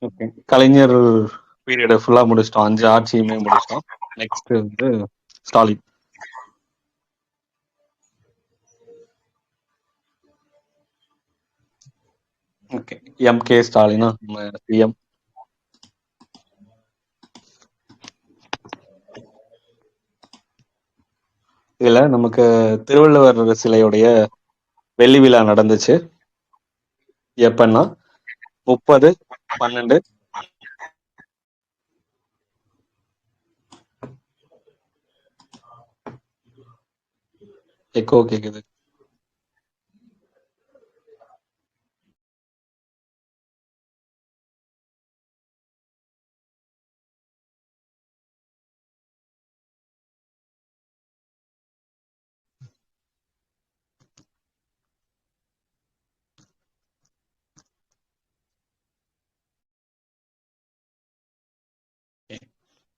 Okay. கலைஞர் பீரியட ஃபுல்லா முடிச்சிட்டோம். 5 ஆட்சியுமே முடிச்சிட்டோம். நெக்ஸ்ட் வந்து ஸ்டாலின். ஓகே. எம்.கே. ஸ்டாலினா நம்ம சிஎம். இதுல நமக்கு திருவள்ளுவர் சிலையுடைய வெள்ளி விழா நடந்துச்சு. எப்பன்னா 30/12 எக்கோ கேக்குது.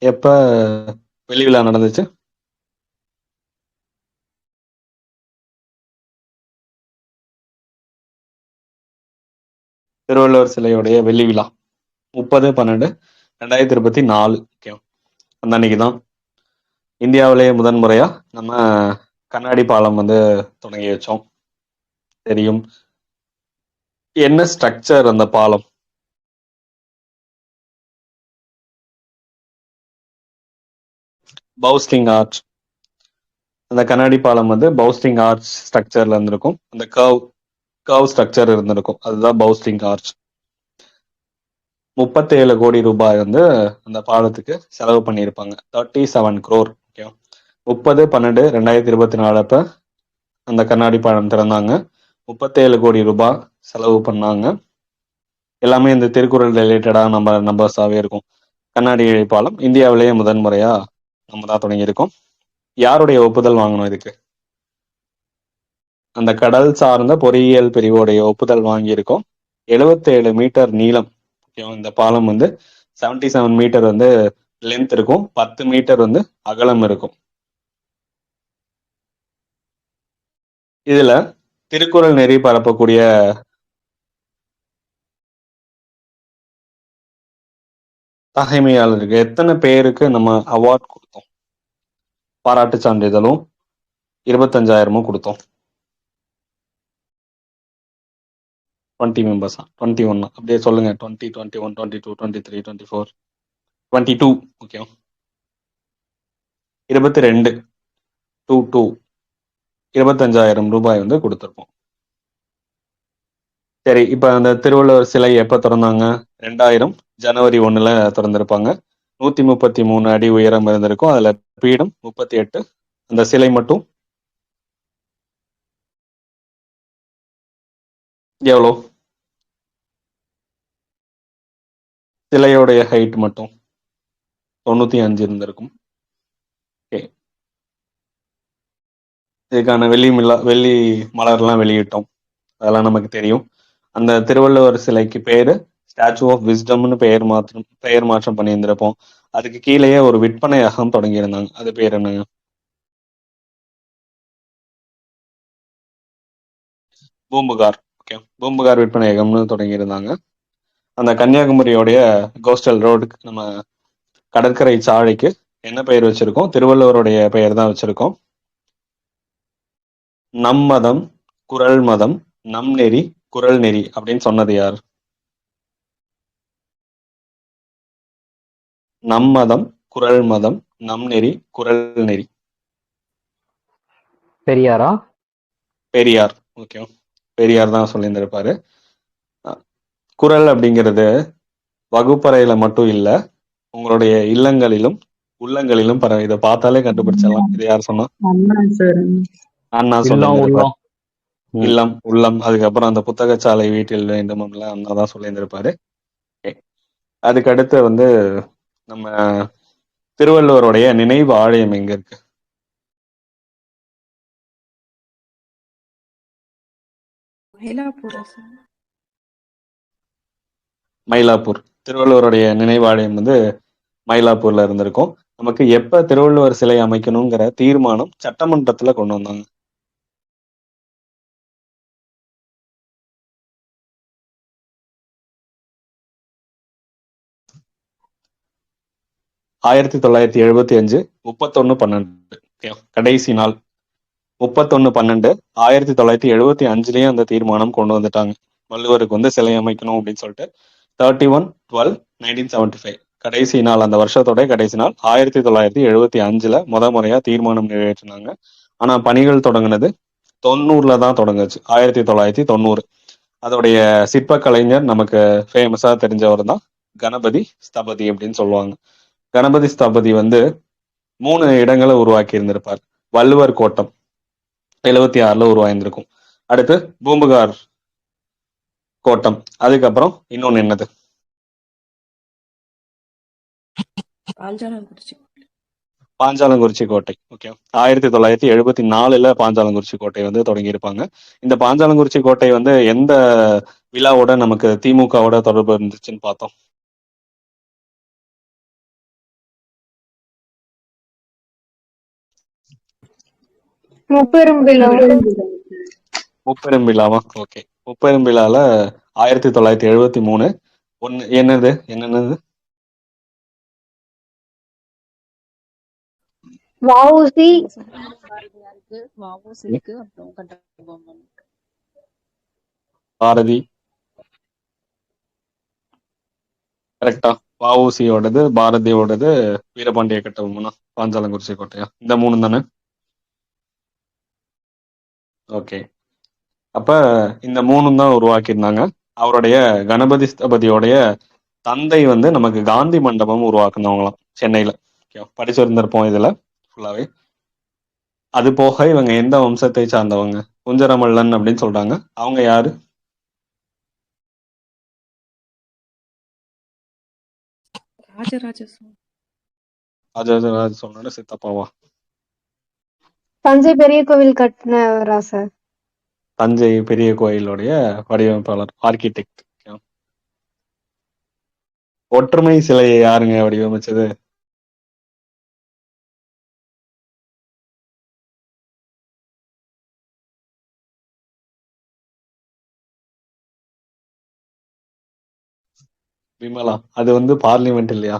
எப்ப வெள்ளி விழா நடந்துச்சு? திருவள்ளுவர் சிலையுடைய வெள்ளி விழா 30/12/2024. ஓகே. அந்த அன்னைக்குதான் இந்தியாவிலேயே முதன்முறையா நம்ம கண்ணாடி பாலம் வந்து தொடங்கி வச்சோம். தெரியும். என்ன ஸ்ட்ரக்சர் அந்த பாலம்? பவுஸ்டிங் ஆர்ச். அந்த கண்ணாடி பாலம் வந்து பவுஸ்டிங் ஆர்ச் ஸ்ட்ரக்சர்ல இருந்திருக்கும். அந்த கர்வ் ஸ்ட்ரக்சர் இருந்திருக்கும். அதுதான் பவுஸ்டிங் ஆர்ச். 37 கோடி ரூபாய் வந்து அந்த பாலத்துக்கு செலவு பண்ணியிருப்பாங்க. 37 crore. ஓகே. 30/12/2024 அப்ப அந்த கண்ணாடி பாலம் திறந்தாங்க. 37 கோடி ரூபாய் செலவு பண்ணாங்க. எல்லாமே இந்த திருக்குறள் ரிலேட்டடா நம்ம நம்பர்ஸாவே இருக்கும். கண்ணாடி பாலம் இந்தியாவிலேயே முதன்முறையா நம்ம தான் தொடங்கியிருக்கோம். யாருடைய ஒப்புதல் வாங்கணும் இதுக்கு? அந்த கடல் சார்ந்த பொறியியல் பிரிவோடைய ஒப்புதல் வாங்கியிருக்கோம். 77 மீட்டர் நீளம். இந்த பாலம் வந்து 77 மீட்டர் வந்து லென்த் இருக்கும். 10 மீட்டர் வந்து அகலம் இருக்கும். இதுல திருக்குறள் நெறி பரப்பக்கூடிய தகைமையாளருக்கு எத்தனை பேருக்கு நம்ம அவார்ட் கொடுத்தோம்? பாராட்டு சான்றிதழும் 25,000 கொடுத்தோம். 20 மெம்பர்ஸா? 21 அப்படியே சொல்லுங்க. 20, 21, 22, 23, 24, 22. ஓகே. 22 to 2 25,000 ரூபாய் வந்து கொடுத்துருப்போம். சரி, இப்ப அந்த திருவள்ளுவர் சிலை எப்ப திறந்தாங்க? 2000 ஜனவரி 1ல திறந்திருப்பாங்க. 133 அடி உயரம் இருந்திருக்கும். அதுல பீடம் 38. அந்த சிலை மட்டும் எவ்வளோ? சிலையோடைய ஹைட் மட்டும் 95 இருந்திருக்கும். ஓகே. இதுக்கான வெள்ளி மலர்லாம் வெளியிட்டோம். அதெல்லாம் நமக்கு தெரியும். அந்த திருவள்ளுவர் சிலைக்கு பேரு ஸ்டாச்சு ஆஃப் விஸ்டம்னு பெயர் மாற்றம் பண்ணியிருந்திருப்போம். அதுக்கு கீழேயே ஒரு விற்பனையகம் தொடங்கியிருந்தாங்க. அது பேர் என்னங்க? பூம்புகார். ஓகே. பூம்புகார் விற்பனையகம்னு தொடங்கியிருந்தாங்க. அந்த கன்னியாகுமரியோடைய கோஸ்டல் ரோடுக்கு, நம்ம கடற்கரை சாலைக்கு என்ன பெயர் வச்சிருக்கோம்? திருவள்ளுவருடைய பெயர் தான் வச்சிருக்கோம். நம் மதம் குறள் மதம், நம் நெறி குறள் நெறி அப்படின்னு சொன்னது யார்? நம் மதம் குறள் மதம், நம் நெறி குறள் நெறி. பெரியாரா? பெரியார். ஓகே. பெரியார் தான் சொல்லியிருந்திருப்பாரு. குறள் அப்படிங்கிறது வகுப்பறையில மட்டும் இல்ல, உங்களுடைய இல்லங்களிலும் உள்ளங்களிலும் பரவ. இதை பார்த்தாலே கண்டுபிடிச்சிடலாம். இது யார் சொன்னா? அண்ணா சொல்லியிருந்திருப்பாரு. இல்லம் உள்ளம், அதுக்கப்புறம் அந்த புத்தகச்சாலை வீட்டில் வேண்டும் அண்ணா தான் சொல்லியிருந்திருப்பாரு. அதுக்கு அடுத்து வந்து நம்ம திருவள்ளுவருடைய நினைவு ஆலயம் எங்க இருக்கு? மயிலாப்பூர். திருவள்ளுவருடைய நினைவாலயம் வந்து மயிலாப்பூர்ல இருந்திருக்கும். நமக்கு எப்ப திருவள்ளுவர் சிலை அமைக்கணுங்கிற தீர்மானம் சட்டமன்றத்துல கொண்டு வந்தாங்க? 1975 31/12. ஓகே, கடைசி நாள் 31/12 1975லயும் அந்த தீர்மானம் கொண்டு வந்துட்டாங்க. வள்ளுவருக்கு வந்து சிலை அமைக்கணும் அப்படின்னு சொல்லிட்டு 31/12/1975 கடைசி நாள், அந்த வருஷத்தோட கடைசி நாள் 1975 முறையா தீர்மானம் நிறைவேற்றினாங்க. ஆனா பணிகள் தொடங்குனது 90ல தான் தொடங்குச்சு, 1990. அதோடைய சிற்ப கலைஞர் நமக்கு ஃபேமஸா தெரிஞ்சவர் தான் கணபதி ஸ்தபதி அப்படின்னு சொல்லுவாங்க. கணபதி ஸ்தபதி வந்து 3 இடங்களை உருவாக்கி இருந்திருப்பார். வள்ளுவர் கோட்டம் 76ல உருவாயிருந்திருக்கும். அடுத்து பூம்புகார் கோட்டம், அதுக்கப்புறம் இன்னொன்னு என்னது, பாஞ்சாலங்குறிச்சி கோட்டை. ஓகே, 1974ல பாஞ்சாலங்குறிச்சி கோட்டை வந்து தொடங்கியிருப்பாங்க. இந்த பாஞ்சாலங்குறிச்சி கோட்டை வந்து எந்த விழாவோட நமக்கு திமுகவோட தொடர்பு இருந்துச்சுன்னு பார்த்தோம். முப்பெரும் விழா. முப்பெரும் விழாவா? ஓகே, முப்பெரும் விழால 1973 என்னது என்னென்னது, வஉசி பாரதி கரெக்டா? வஉசியோடது, பாரதியோடது, வீரபாண்டிய கட்டபொம்மனா, பாஞ்சாலங்குறிச்சி கோட்டையா? இந்த 3 தானே? ஓகே, அப்ப இந்த 3 தான் உருவாக்கியிருந்தாங்க. அவருடைய கணபதி ஸ்தபதியோடைய தந்தை வந்து நமக்கு காந்தி மண்டபம் உருவாக்குனவங்களாம் சென்னையில. ஓகே, படிச்சிருந்திருப்போம் இதுல ஃபுல்லாவே. அது போக இவங்க எந்த வம்சத்தை சார்ந்தவங்க? குஞ்சரமல்லன் அப்படின்னு சொல்றாங்க. அவங்க யாரு? ராஜராஜ சோழனோட சித்தப்பாவா? தஞ்சை பெரிய கோவில் கட்டினவரா சார்? தஞ்சை பெரிய கோயிலுடைய வடிவமைப்பாளர், ஆர்கிடெக்ட். ஒற்றுமை சிலையை யாருங்க வடிவமைச்சது? விமலா. அது வந்து பார்லிமெண்ட் இல்லையா?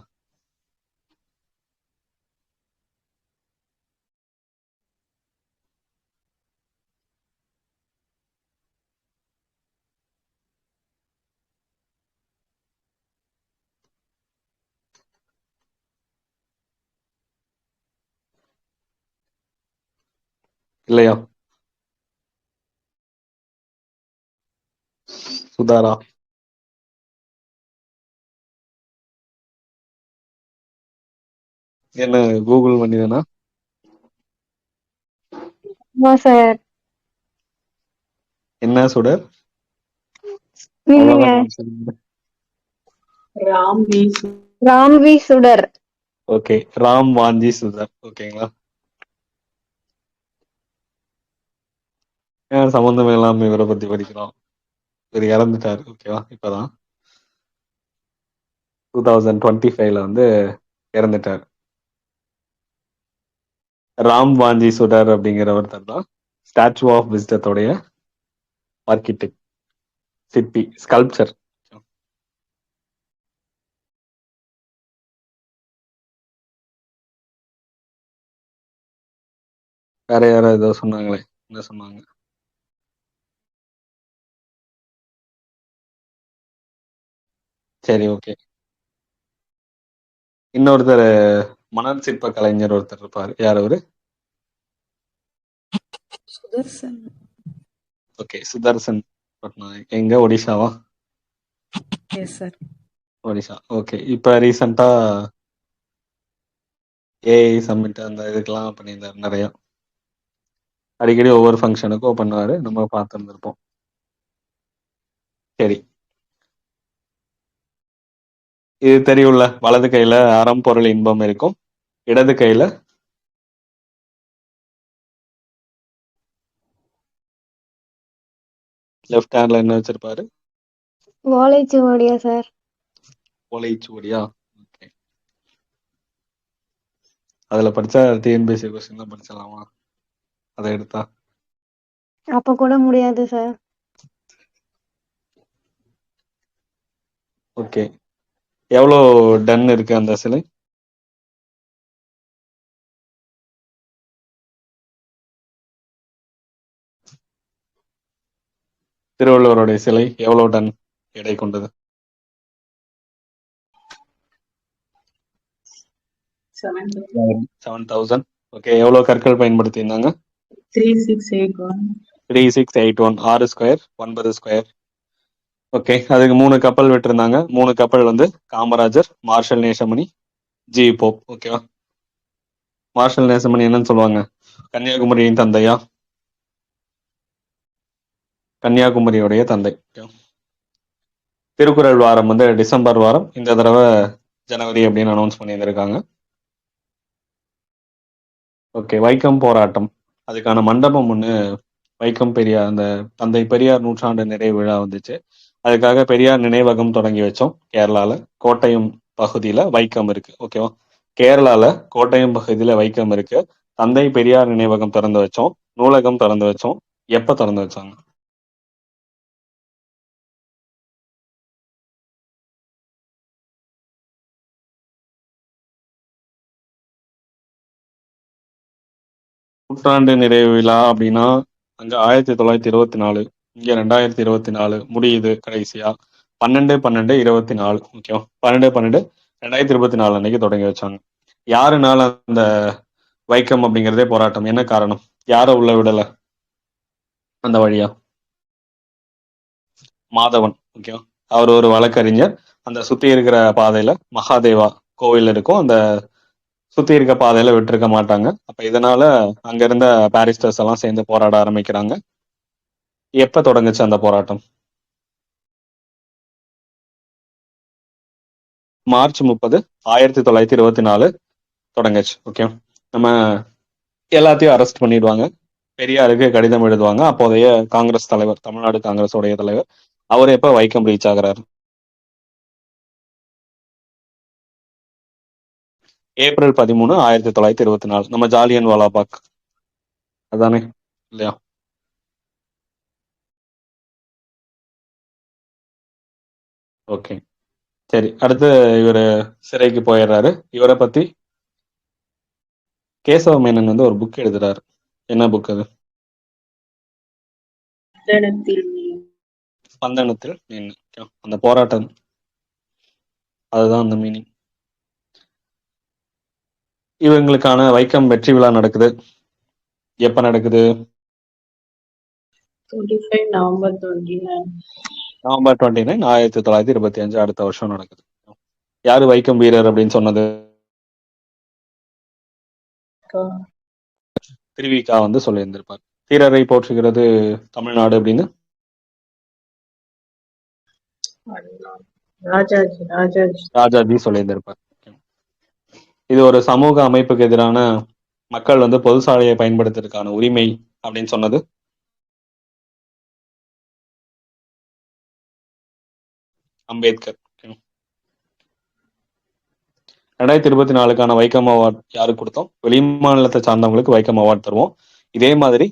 இல்லையா? சுதாரா. என்ன கூகுள் பண்ணிதானா? ஆமா சார். என்ன சுடர்? இல்லைங்க, அவ்வளவுதான் காமிச்சிருந்தீங்க. ராம்வி சுடர். ஓகே, ராம் வாஞ்சி சுதர். ஓகேங்களா? ஏன் சம்பந்தம் இல்லாம இவரை பத்தி படிக்கிறோம்? இவர் இறந்துட்டாரு. ஓகேவா? இப்பதான் 2025ல வந்து இறந்துட்டார். ராம் வாஞ்சி சுடர் அப்படிங்கிறவர் தான் ஸ்டாச்சு ஆஃப் விஸ்டத்தோடைய ஆர்கிடெக்ட், சிற்பி, ஸ்கல்ப்சர். வேற யாரோ ஏதோ சொன்னாங்களே, என்ன சொன்னாங்க? சரி, ஓகே. இன்னொருத்தர் மணல் சிற்ப கலைஞர் ஒருத்தர் இருப்பாரு. யார் அவரு? ஓகே, சுதர்சன் பட்நாயக். எங்க? ஒடிஷாவா? ஒடிஷா. ஓகே, இப்ப ரீசெண்டா ஏஐ சம்மிட் அந்த இதுக்கெல்லாம் பண்ணியிருந்தாரு நிறைய. அடிக்கடி ஒவ்வொரு ஃபங்க்ஷனுக்கும் பண்ணுவாரு, நம்ம பார்த்துருந்துருப்போம். சரி, இது தெரியும்ல, வலது கையில அறம் பொருள் இன்பம் இருக்கும், இடது கையில லெஃப்ட் ஹேண்ட்ல என்ன வச்சிருப்பாரு? ஓலைச்சுவடியா சார்? ஓலைச்சுவடியா? ஓகே, அதுல படிச்சா டிஎன்பிஎஸ்சி கொஸ்டின் தான் படிச்சலாமா அதை எடுத்தா? அப்ப கூட முடியாது சார். ஓகே, எவ்வளோ டன் இருக்கு அந்த சிலை? திருவள்ளுவருடைய சிலை எவ்வளவு டன் எடை கொண்டது? 7,000. ஓகே, எவ்வளவு கற்கள் பயன்படுத்தியிருந்தாங்க? 3681. 3681. 6 ஸ்கொயர் 9 ஸ்கொயர். ஓகே, அதுக்கு 3 கப்பல் விட்டிருந்தாங்க. 3 கப்பல் வந்து Kamarajar, Marshal Nesamani, G Pope. ஓகேவா? மார்ஷல் நேசமணி என்னன்னு சொல்லுவாங்க? கன்னியாகுமரியின் தந்தையா? கன்னியாகுமரியுடைய தந்தை. திருக்குறள் வாரம் வந்து டிசம்பர் வாரம், இந்த தடவை ஜனவரி அப்படின்னு அனௌன்ஸ் பண்ணியிருந்திருக்காங்க. ஓகே, வைக்கம் போராட்டம், அதுக்கான மண்டபம் ஒன்று வைக்கம் பெரியார், அந்த தந்தை பெரியார் நூற்றாண்டு நிறைவு விழா வந்துச்சு. அதுக்காக பெரியார் நினைவகம் தொடங்கி வச்சோம் கேரளால. கோட்டயம் பகுதியில வைக்கம் இருக்கு. ஓகேவா? கேரளால கோட்டயம் பகுதியில வைக்கம் இருக்கு. தந்தை பெரியார் நினைவகம் திறந்து வச்சோம், நூலகம் திறந்து வச்சோம். எப்ப திறந்து வச்சாங்க? நூற்றாண்டு நிறைவு விழா அப்படின்னா அங்க 1924, இங்க 2024 முடியுது கடைசியா. 12/12/24. ஓகேவா? 12/12/2024 அன்னைக்கு தொடங்கி வச்சாங்க. யாருனால அந்த வைக்கம் அப்படிங்கிறதே போராட்டம்? என்ன காரணம்? யார உள்ள விடல அந்த வழியா? மாதவன். ஓகேவா? அவர் ஒரு வழக்கறிஞர். அந்த சுத்தி இருக்கிற பாதையில மகாதேவா கோவில் இருக்கும், அந்த சுத்தி இருக்க பாதையில விட்டுருக்க மாட்டாங்க. அப்ப இதனால அங்க இருந்த பாரிஸ்டர்ஸ் எல்லாம் சேர்ந்து போராட ஆரம்பிக்கிறாங்க. எப்ப தொடங்குச்சு அந்த போராட்டம்? மார்ச் 30, 1924 தொடங்குச்சு. ஓகே, நம்ம எல்லாத்தையும் அரெஸ்ட் பண்ணிடுவாங்க. பெரியாருக்கு கடிதம் எழுதுவாங்க. அப்போதைய காங்கிரஸ் தலைவர், தமிழ்நாடு காங்கிரஸ் உடைய தலைவர், அவர் எப்ப வைக்கம் ரீச் ஆகுறாரு? ஏப்ரல் 13, 1924. நம்ம ஜாலியன் வாலாபாக் அதானே, இல்லையா? ஓகே, சரி. அடுத்து இவரு சிறைக்கு போயிடுறாரு. இவரை பத்தி கேசவ மேனன் வந்து ஒரு புக் எழுதுறாரு. என்ன புக் அது? ஸ்பந்தனத்தில் நின்னு. அந்த போராட்டம், அதுதான் அந்த மீனிங். இவங்களுக்கான வைக்கம் வெற்றி விழா நடக்குது. எப்ப நடக்குது? 25 November 29. நவம்பர் 29, 1925. அடுத்த வருஷம் நடக்குது. யாரு வைக்கம் வீரர் அப்படின்னு சொன்னது? திருவிக்கா வந்து சொல்லியிருந்திருப்பார். வீரரை போற்றுகிறது தமிழ்நாடு அப்படின்னு ராஜாஜி சொல்லியிருந்திருப்பார். இது ஒரு சமூக அமைப்புக்கு எதிரான, மக்கள் வந்து பொது சாலையை பயன்படுத்துறதுக்கான உரிமை அப்படின்னு சொன்னது அம்பேத்கர். 2024க்கான வைக்கம் அவார்ட் யாருக்கு கொடுத்தோம்? வெளி மாநிலத்தை சார்ந்தவங்களுக்கு வைக்கம் அவார்ட் தருவோம். இதே மாதிரி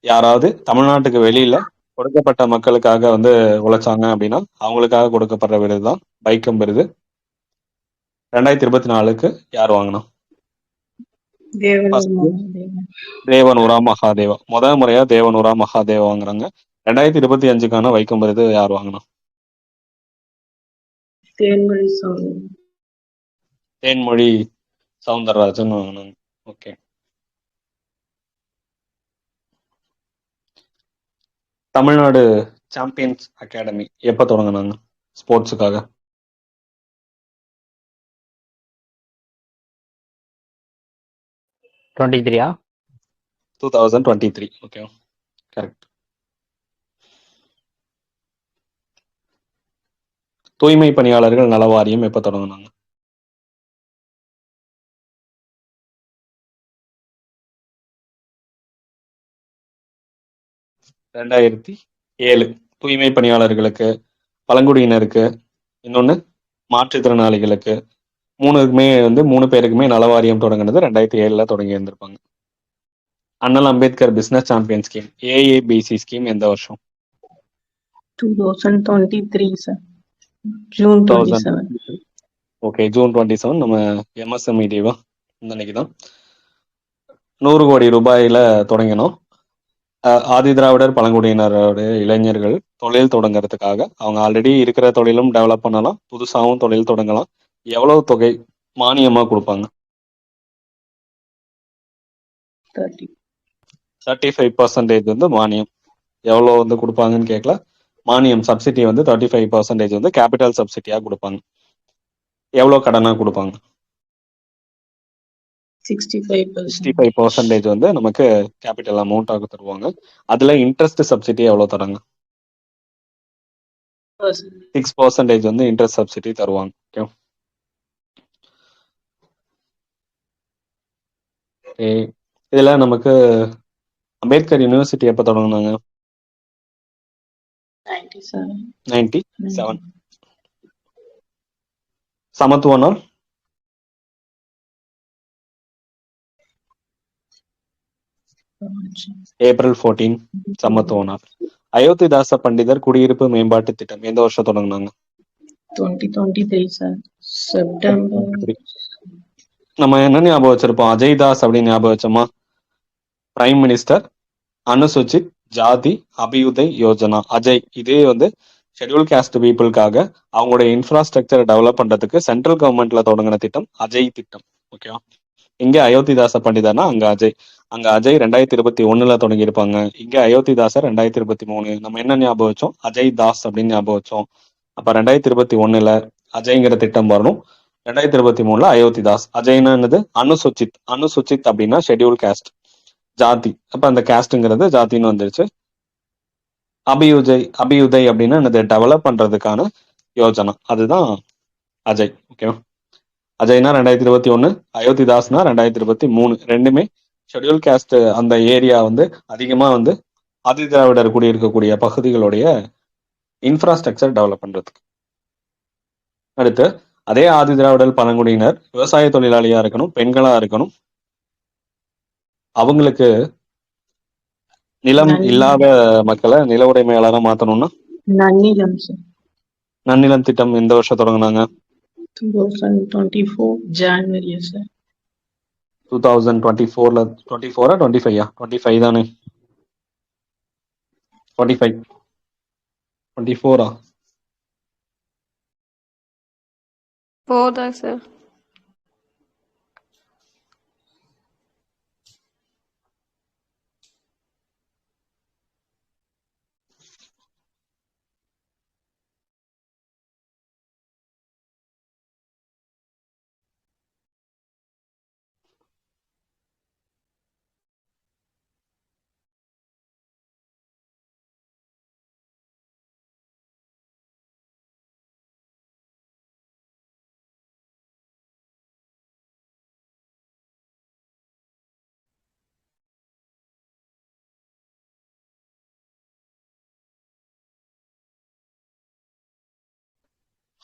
யாராவது தமிழ்நாட்டுக்கு வெளியில கொடுக்கப்பட்ட மக்களுக்காக வந்து உழைச்சாங்க அப்படின்னா அவங்களுக்காக கொடுக்கப்படுற விருது தான் வைக்கம் விருது. 2024க்கு யார் வாங்கினா? தேவனூரா மகாதேவா. முதல் முறையா தேவனூரா மகாதேவா வாங்குறாங்க. 2025க்கான வைக்கம் விருது யார் வாங்கினா? தேன்மொழி சவுந்தரராஜன் வாங்கினாங்க. ஓகே, தமிழ்நாடு சாம்பியன்ஸ் அகாடமி எப்ப தொடங்கினாங்க ஸ்போர்ட்ஸுக்காக? 2023. Okay, correct. தூய்மை பணியாளர்கள் நல வாரியம் எப்ப தொடங்கினாங்க? 2007. தூய்மை பணியாளர்களுக்கு, பழங்குடியினருக்கு, இன்னொன்னு மாற்றுத்திறனாளிகளுக்கு, மூணு பேருக்குமே நலவாரியம் தொடங்கினது 2007 தொடங்கி இருந்திருப்பாங்க. Annal Ambedkar business champion scheme, AABC scheme எந்த வருஷம்? 2023 sir. June 27. Okay, June 27. நம்ம எம்எஸ்எம்இ டேவா இந்த அன்னைக்கு தான். 100 கோடி ரூபாயில தொடங்கினோம். ஆதி திராவிடர் பழங்குடியினரோட இளைஞர்கள் தொழில் தொடங்குறதுக்காக அவங்க ஆல்ரெடி இருக்கிற தொழிலும் டெவலப் பண்ணலாம், புதுசாகவும் தொழில் தொடங்கலாம். எவ்வளவு தொகை மானியமா கொடுப்பாங்க? 30. 35% வந்து மானியம். எவ்வளோ வந்து கொடுப்பாங்கன்னு கேட்கல. மானியம் சப்சிடி வந்து 35% வந்து கேபிட்டல் சப்சிடியா கொடுப்பாங்க. எவ்வளோ கடனா கொடுப்பாங்க? 65%. 65% வந்து நமக்கு கேபிட்டல் அமௌண்ட்டாக தருவாங்க. அதுல இன்ட்ரெஸ்ட் சப்சிடி எவ்வளோ தராங்க? 6% வந்து இன்ட்ரெஸ்ட் சப்சிடி தருவாங்க. ஓகே. இதுல நமக்கு அம்பேத்கர் யூனிவர்சிட்டி எப்ப தொடங்கினாங்க? 97. 97. சமத்துவ நாள் ஏப்ரல் 14. சமத்துவ நாள். அயோத்திதாச பண்டிதர் குடியிருப்பு மேம்பாட்டு திட்டம் எந்த வருஷம் தொடங்கினாங்க? 2023, sir. September. நம்ம என்ன ஞாபகம் வச்சிருப்போம்? அஜய் தாஸ் அப்படின்னு ஞாபகம் வச்சோமா? பிரைம் மினிஸ்டர், அனுசூச்சித் ஜாதி அபியுதய் யோஜனா. அஜய் இதே வந்து ஷெட்யூல் காஸ்ட் பீப்புளுக்காக அவங்களுடைய இன்ஃப்ராஸ்ட்ரக்சரை டெவலப் பண்றதுக்கு சென்ட்ரல் கவர்மெண்ட்ல தொடங்கின திட்டம் அஜய் திட்டம். ஓகேவா? இங்க அயோத்திதாச பண்டிதர்னா அங்க அஜய். அங்க அஜய் 2021 தொடங்கி இருப்பாங்க. இங்க அயோத்திதாசர் 2023. நம்ம என்ன ஞாபகம் வச்சோம்? அஜய் தாஸ் அப்படின்னு ஞாபகம் வச்சோம். அப்ப 2021 அஜய்ங்கிற திட்டம் வரணும். 2023 அயோத்திதாஸ். அஜய்னா என்னது? அனுசுச்சித். அனுசுச்சித் அப்படின்னா ஷெட்யூல் காஸ்ட், ஜாதி. அப்ப அந்த காஸ்ட்ங்கிறது ஜாதின்னு வந்துருச்சு. அபியுதய் அப்படின்னா என்னது? டெவலப் பண்றதுக்கான யோஜனா. அதுதான் அஜய். ஓகேவா? அஜய்னா 2021, அயோத்திதாஸ்னா 2023. ரெண்டுமே ஷெட்யூல் காஸ்ட் அந்த ஏரியா வந்து அதிகமா வந்து ஆதி திராவிடர் குடியிருக்கக்கூடிய பகுதிகளுடைய இன்ஃப்ராஸ்ட்ரக்சர் டெவலப் பண்றதுக்கு. அடுத்து அதே ஆதி திராவிடர் பழங்குடியினர் விவசாய தொழிலாளியா இருக்கணும், பெண்களா இருக்கணும். அவங்களுக்கு நிலம் இல்லாத மக்களை நில உடைமையாளராக மாத்தணும்னா நன்னிலம், sir. நன்னிலம் திட்டம் எந்த வருஷம் தொடங்கினாங்க? 2024 January, sir. 2024ல 24 25 25 தானே? 25 24 போதா சார்?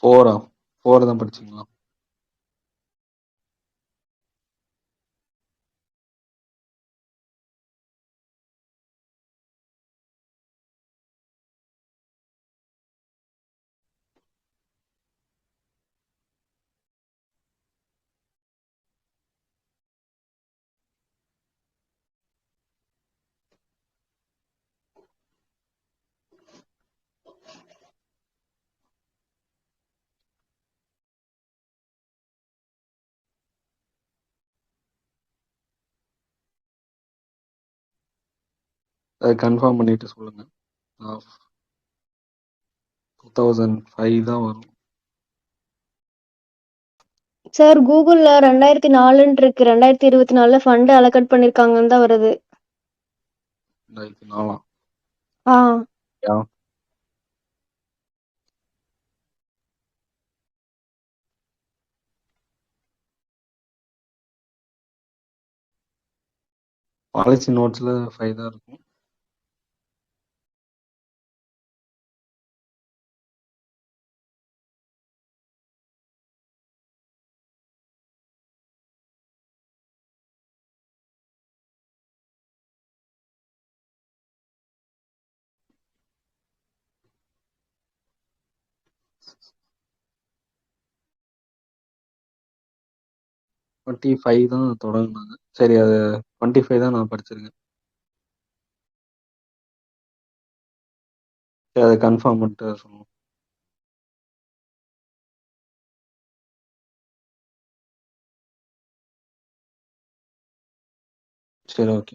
ஃபோர் தான் படிச்சீங்களா? அதை கன்ஃபார்ம் பண்ணிட்டு சொல்லுங்க. 2005 தான் வரும். சார் கூகுள்ல 2004 இருக்கு, 2024 ஃபண்ட் அலோகேட் பண்ணிருக்காங்கன்னு தான் வருது. 2004 ஆ பாலிசி நோட்ஸ்ல 5 தான் இருக்கும். டுவெண்ட்டி ஃபைவ் தான் தொடங்கினாங்க. சரி, அது 25 தான் நான் படிச்சிருக்கேன். சரி, அதை கன்ஃபார்ம் பண்ணிட்டு சொல்லணும். சரி, ஓகே.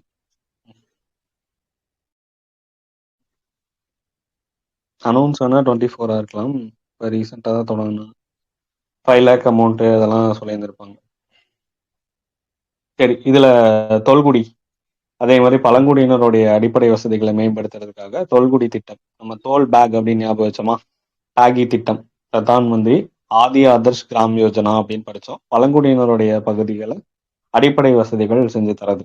அனௌன்ஸ் ஆனால் 24 இருக்கலாம். இப்போ ரீசெண்டாக தான் தொடங்கணும். 5 லேக் அமௌண்ட்டு அதெல்லாம் சொல்லியிருந்திருப்பாங்க. சரி, இதில் தொல்குடி அதே மாதிரி பழங்குடியினருடைய அடிப்படை வசதிகளை மேம்படுத்துறதுக்காக தொல்குடி திட்டம், நம்ம தோல் பேக் அப்படின்னு ஞாபகம் வச்சோமா, டாகி திட்டம், பிரதான் மந்திரி ஆதி ஆதர்ஷ் கிராம் யோஜனா அப்படின்னு படித்தோம். பழங்குடியினருடைய பகுதிகளை அடிப்படை வசதிகள் செஞ்சு தரது.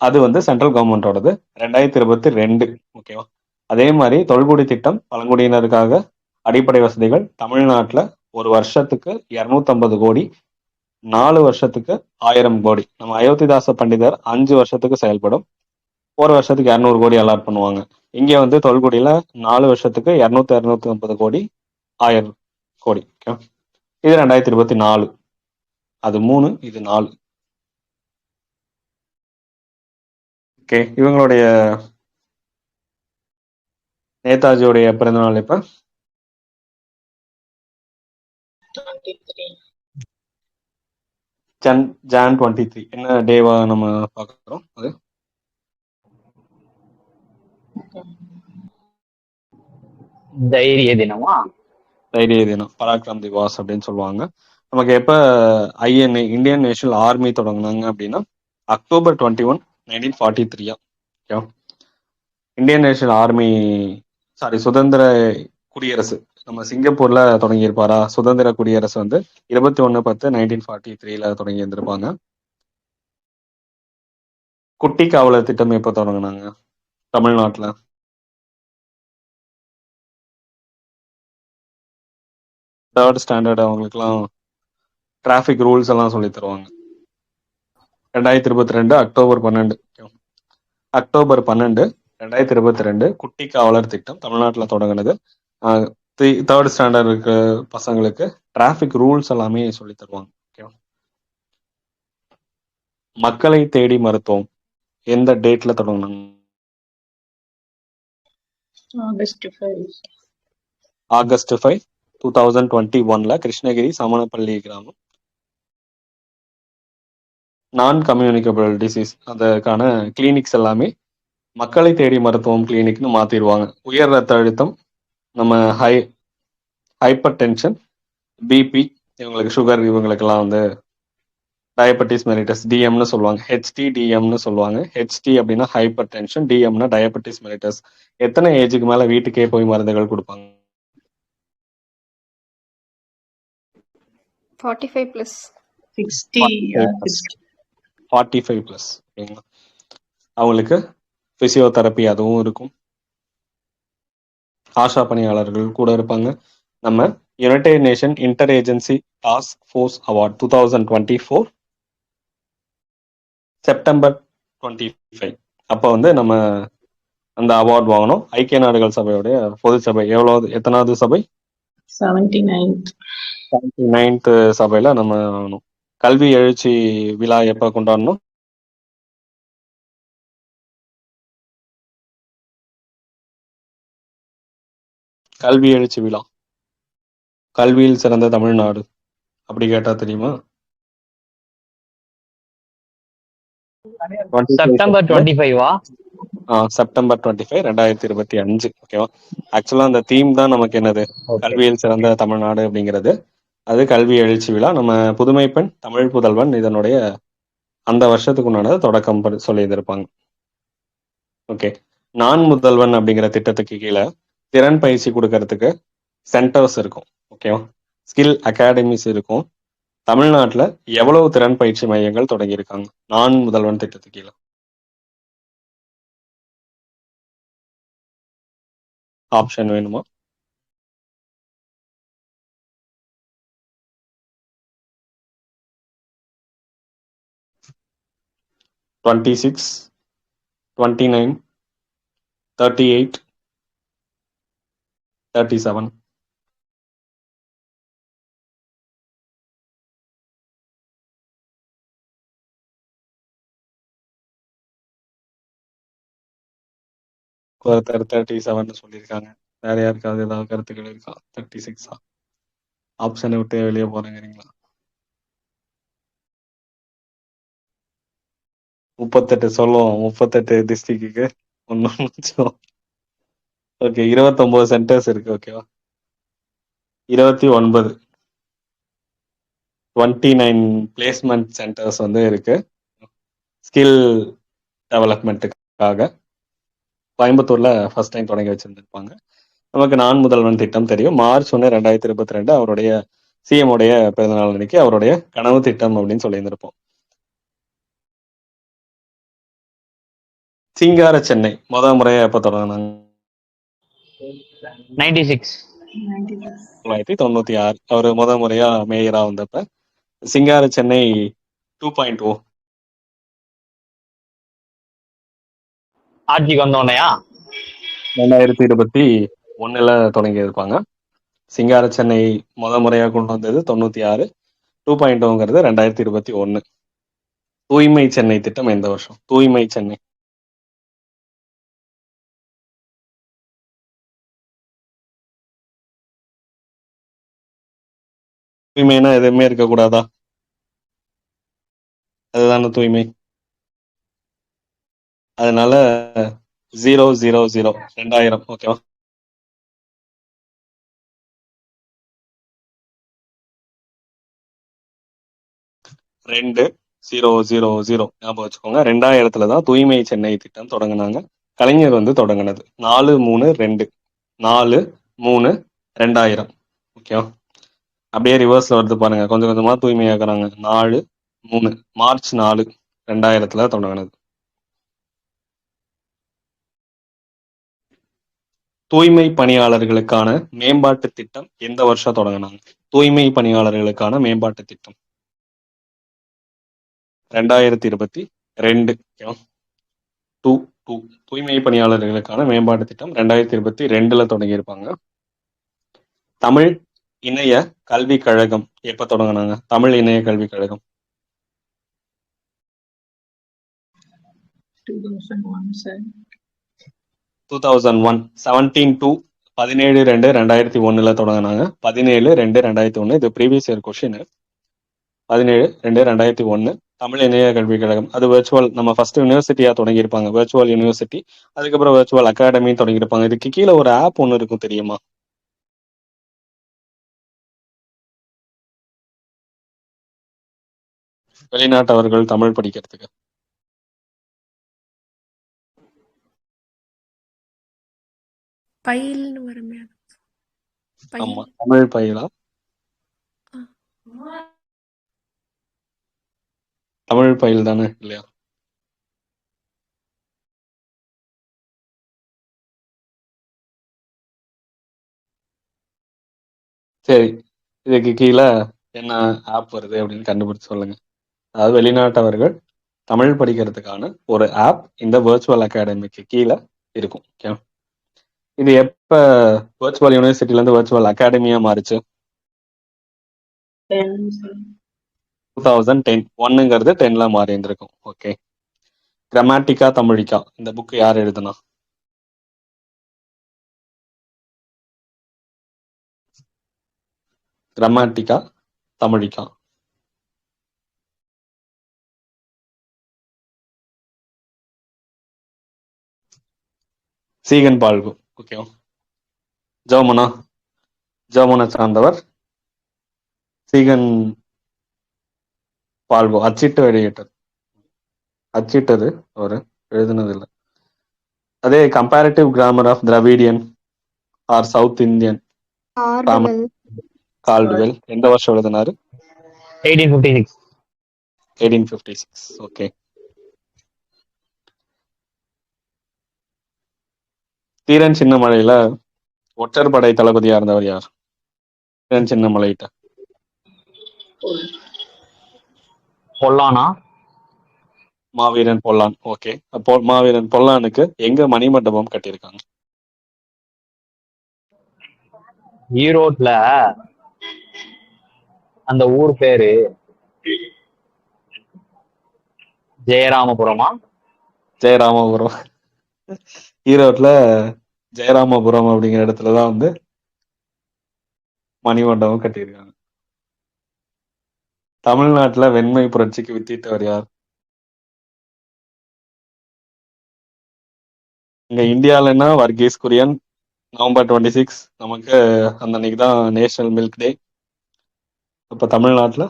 அது வந்து சென்ட்ரல் கவர்மெண்டோடது 2022. ஓகேவா. அதே மாதிரி தொல்குடி திட்டம் பழங்குடியினருக்காக அடிப்படை வசதிகள் தமிழ்நாட்டில் ஒரு வருஷத்துக்கு 250 கோடி, 4 வருஷத்துக்கு 1000 கோடி. நம்ம அயோத்திதாச பண்டிதர் 5 வருஷத்துக்கு செயல்படும், ஒரு வருஷத்துக்கு 200 கோடி அலாட் பண்ணுவாங்க. இங்க வந்து தொல்குடியில 4 வருஷத்துக்கு 250 கோடி, 1000 கோடி. Okay. இது 2024. அது 3, இது 4. ஓகே, இவங்களுடைய நேதாஜியோடைய பிறந்தநாள் இப்ப 23. ஜான் 23. என்ன டேவா நம்ம பார்க்குறோம்? அது தைரிய தினமா? தைரிய தினம், பராக்கிரம் திவாஸ் அப்படின்னு சொல்லுவாங்க. நமக்கு எப்ப ஐஎன்ஏ இந்தியன் நேஷனல் ஆர்மி தொடங்கினாங்க அப்படின்னா October 21, 1943. Indian national army, sorry, சுதந்திர குடியரசு நம்ம சிங்கப்பூர்ல தொடங்கி இருப்பாரா? சுதந்திர குடியரசு வந்து 21/10/1943 தொடங்கி இருந்திருப்பாங்க. குட்டி காவலர் திட்டம் எப்ப தொடங்கினாங்க தமிழ்நாட்டுல? தேர்ட் ஸ்டாண்டர்ட் அவங்களுக்குலாம் டிராஃபிக் ரூல்ஸ் எல்லாம் சொல்லி தருவாங்க. 2022 October 12. October 12, 2022 குட்டி காவலர் திட்டம் தமிழ்நாட்டில் தொடங்கினது. தேர்ட் ஸ்டாண்டர்ட் இருக்க பசங்களுக்கு டிராஃபிக் ரூல்ஸ் எல்லாமே சொல்லி தருவாங்க. ஓகேவா. மக்களை தேடி மருத்துவம் எந்த டேட்ல தொடங்கினாங்க? August 5. August 5, 2021 கிருஷ்ணகிரி சமணப்பள்ளி கிராமம். நான் கம்யூனிகபிள் டிசீஸ் அதுக்கான கிளினிக்ஸ் எல்லாமே மக்களை தேடி மருத்துவம் கிளினிக்னு மாத்திடுவாங்க. உயர் ரத்த அழுத்தம், நம்ம ஹைப்பர் டென்ஷன், பிபி, இவங்களுக்கு சுகர், இவங்களுக்கெல்லாம் வந்து டயபெட்டிஸ் மெலிட்டஸ் டிஎம்னு சொல்லுவாங்க. ஹெச்டி டிஎம்னு சொல்லுவாங்க. ஹெச்டி அப்படின்னா ஹைப்பர் டென்ஷன், டிஎம்னா டயபெட்டிஸ் மெலிட்டஸ். எத்தனை ஏஜுக்கு மேல வீட்டுக்கே போய் மருந்துகள் கொடுப்பாங்க? 45+. 60. 45+. அவங்களுக்கு பிசியோதெரப்பி அதுவும் இருக்கும். ஆஷா பணியாளர்கள் கூட இருப்பாங்க. நம்ம United nation inter agency task force award 2024 September 25 அப்போ வந்து நம்ம அந்த அவார்ட் வாங்கணும். ஐக்கிய நாடுகள் சபையுடைய பொது சபை எத்தனாவது சபை? 79th. 79th சபையில நம்ம வாங்கணும். கல்வி எழுச்சி விழா எப்ப கொண்டாடணும்? கல்வி எழுச்சி விழா, கல்வியில் சிறந்த தமிழ்நாடு அப்படி கேட்டா தெரியுமா? செப்டம்பர் 25வா? செப்டம்பர் 25, 2025. ஓகேவா. ஆக்சுவலா அந்த தீம் தான் நமக்கு என்னது, கல்வியில் சிறந்த தமிழ்நாடு அப்படிங்கிறது. அது கல்வி எழுச்சி விழா. நம்ம புதுமை பெண் தமிழ் புதல்வன் இதனுடைய அந்த வருஷத்துக்கு உண்டான தொடக்கம் சொல்லியிருந்திருப்பாங்க. ஓகே. நான் முதல்வன் அப்படிங்கிற திட்டத்துக்கு கீழே திறன் பயிற்சி கொடுக்கறதுக்கு சென்டர்ஸ் இருக்கும். ஓகேவா. ஸ்கில் அகாடமிஸ் இருக்கும். தமிழ்நாட்டில் எவ்வளவு திறன் பயிற்சி மையங்கள் தொடங்கியிருக்காங்க நான் முதல்வன் திட்டத்துக்கு கீழே? ஆப்ஷன் வேணுமா? டுவெண்ட்டி 29, 38, 37. ஒருத்தர் 37 சொல்லியிருக்காங்க. வேற யாருக்காவது ஏதாவது கருத்துக்கள் இருக்கா? 36 ஆப்ஷனை விட்டு வெளியே போறேங்கிறீங்களா? 38 சொல்லுவோம். 38 டிஸ்ட்ரிக்ட்டுக்கு ஒன்னும். ஓகே, 29 சென்டர்ஸ் இருக்கு. ஓகேவா? 29 29 பிளேஸ்மெண்ட் சென்டர்ஸ் வந்து இருக்கு ஸ்கில் டெவலப்மெண்ட்டுக்காக. கோயம்புத்தூர்ல ஃபர்ஸ்ட் டைம் தொடங்கி வச்சிருந்திருப்பாங்க. நமக்கு நான் முதல்வன் திட்டம் தெரியும். மார்ச் 1 2022 அவருடைய சிஎம் உடைய பிறந்தநாள் அன்னைக்கு அவருடைய கனவு திட்டம் அப்படின்னு சொல்லியிருந்திருப்போம். சிங்கார சென்னை முறையா எப்ப தொடங்கினாங்க? 96. 96. 1996 அவர் முறையா மேயரா வந்தப்ப சிங்கார சென்னை 2.0 ஆட்சிக்கு வந்தோடனையா? 2021 தொடங்கி இருப்பாங்க. சிங்கார சென்னை முறையா கொண்டு வந்தது 96. 2.0ங்கிறது 2021. தூய்மை சென்னை திட்டம் எந்த வருஷம்? தூய்மை சென்னை தூய்மைனா எதுவுமே இருக்கக்கூடாதா? அதுதானே தூய்மை. அதனால 000 2000. ஓகேவா? ரெண்டு 000 ஞாபகம் வச்சுக்கோங்க. 2000 தான் தூய்மை சென்னை திட்டம் தொடங்கினாங்க. கலைஞர் வந்து தொடங்கினது 4-3-2 4-3-2000. ஓகேவா? அப்படியே ரிவர்ஸ்ல வருது பாருங்க. கொஞ்சம் கொஞ்சமா தூய்மையாக்குறாங்க. 4-3 மார்ச் 4 2000 தொடங்கினது. தூய்மை பணியாளர்களுக்கான மேம்பாட்டு திட்டம் எந்த வருஷம் தொடங்கினாங்க? தூய்மை பணியாளர்களுக்கான மேம்பாட்டு திட்டம் 2022. தூய்மை பணியாளர்களுக்கான மேம்பாட்டு திட்டம் 2022 தொடங்கியிருப்பாங்க. தமிழ் இணைய கல்விக் கழகம் எப்ப தொடங்கினாங்க? தமிழ் இணைய கல்விக் கழகம் 2001, sir. 2001 17-2-2001 தொடங்கினாங்க. 17-2-2001 இது ப்ரீவியஸ் இயர் கொஸ்டின். 17-2-2001 தமிழ் இணைய கல்விக் கழகம். அது வெர்ச்சுவல், நம்ம ஃபர்ஸ்ட் யூனிவர்சிட்டியா தொடங்கியிருப்பாங்க. வெர்ச்சுவல் யூனிவர்சிட்டி, அதுக்கப்புறம் வெர்ச்சுவல் அகாடமி தொடங்கியிருப்பாங்க. இதுக்கு கீழே ஒரு ஆப் ஒன்று இருக்கும், தெரியுமா? வெளிநாட்டவர்கள் தமிழ் படிக்கிறதுக்கு. பயில்னு வருமே அது. பயில். ஆமா, தமிழ் பயிலா? தமிழ் பயில் தானே, இல்லையா? சரி, இதுக்கு கீழே என்ன ஆப் வருது அப்படின்னு கண்டுபிடிச்சு சொல்லுங்க. அதாவது வெளிநாட்டவர்கள் தமிழ் படிக்கிறதுக்கான ஒரு ஆப் இந்த வெர்ச்சுவல் அகாடமிக்கு கீழே இருக்கும். ஓகே, இது எப்ப வெர்ச்சுவல் யூனிவர்சிட்டில இருந்து வெர்ச்சுவல் அகாடமியா மாறுச்சு? 10, sir. 2010. 1ங்கிறது 10ல மாறி இருந்திருக்கும். ஓகே, கிராமட்டிகா தமிழிக்கா இந்த புக் யார் எழுதுனா? கிராமட்டிகா தமிழிக்கா சீகன் பால்கு. ஓகேவா? ஜெர்மனை சார்ந்தவர் சீகன் பால்கு. அச்சிட்டது அவரு, எழுதுனது இல்லை. அதே comparative grammar of Dravidian or South Indian Caldwell. Caldwell எந்த வருஷம் எழுதினாரு? 1856. 1856. ஓகே, தீரன் சின்னமலையில ஒற்றற்படை தளபதியா இருந்தவர் யார்? தீரன் சின்னமலைட்ட பொல்லானா? மாவீரன் பொல்லான். ஓகே, அப்போ மாவீரன் பொல்லானுக்கு எங்க மணிமண்டபம் கட்டியிருக்காங்க? ஈரோட்ல அந்த ஊர் பேரு ஜெயராமபுரமா? ஜெயராமபுரம். ஈரோட்ல ஜெயராமபுரம் அப்படிங்கிற இடத்துல தான் வந்து மணிமண்டபம் கட்டியிருக்காங்க. தமிழ்நாட்டுல வெண்மை புரட்சிக்கு வித்திட்டவர் யார்? இங்க இந்தியாலன்னா வர்கீஸ் குரியன். நவம்பர் 26 நமக்கு அந்த அன்னைக்கு தான் நேஷனல் மில்க் டே. இப்ப தமிழ்நாட்டுல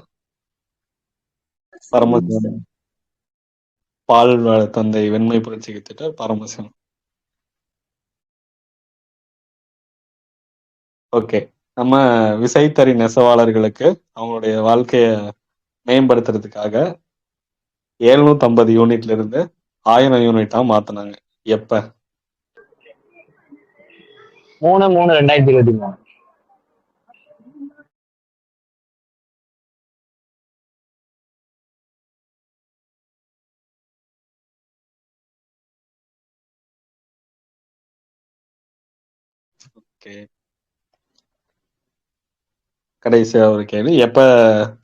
பரமசிவம். பால் தந்தை வெண்மை புரட்சிக்கு வித்திட்டார் பரமசிவம். ஓகே, நம்ம விசைத்தறி நெசவாளர்களுக்கு அவங்களுடைய வாழ்க்கைய மேம்படுத்துறதுக்காக 750 யூனிட்ல இருந்து 1000 யூனிட்டா மாத்தினாங்க. எப்ப? 3/3/2023. ஓகே, கடைசியா ஒரு கேள்வி. எப்ப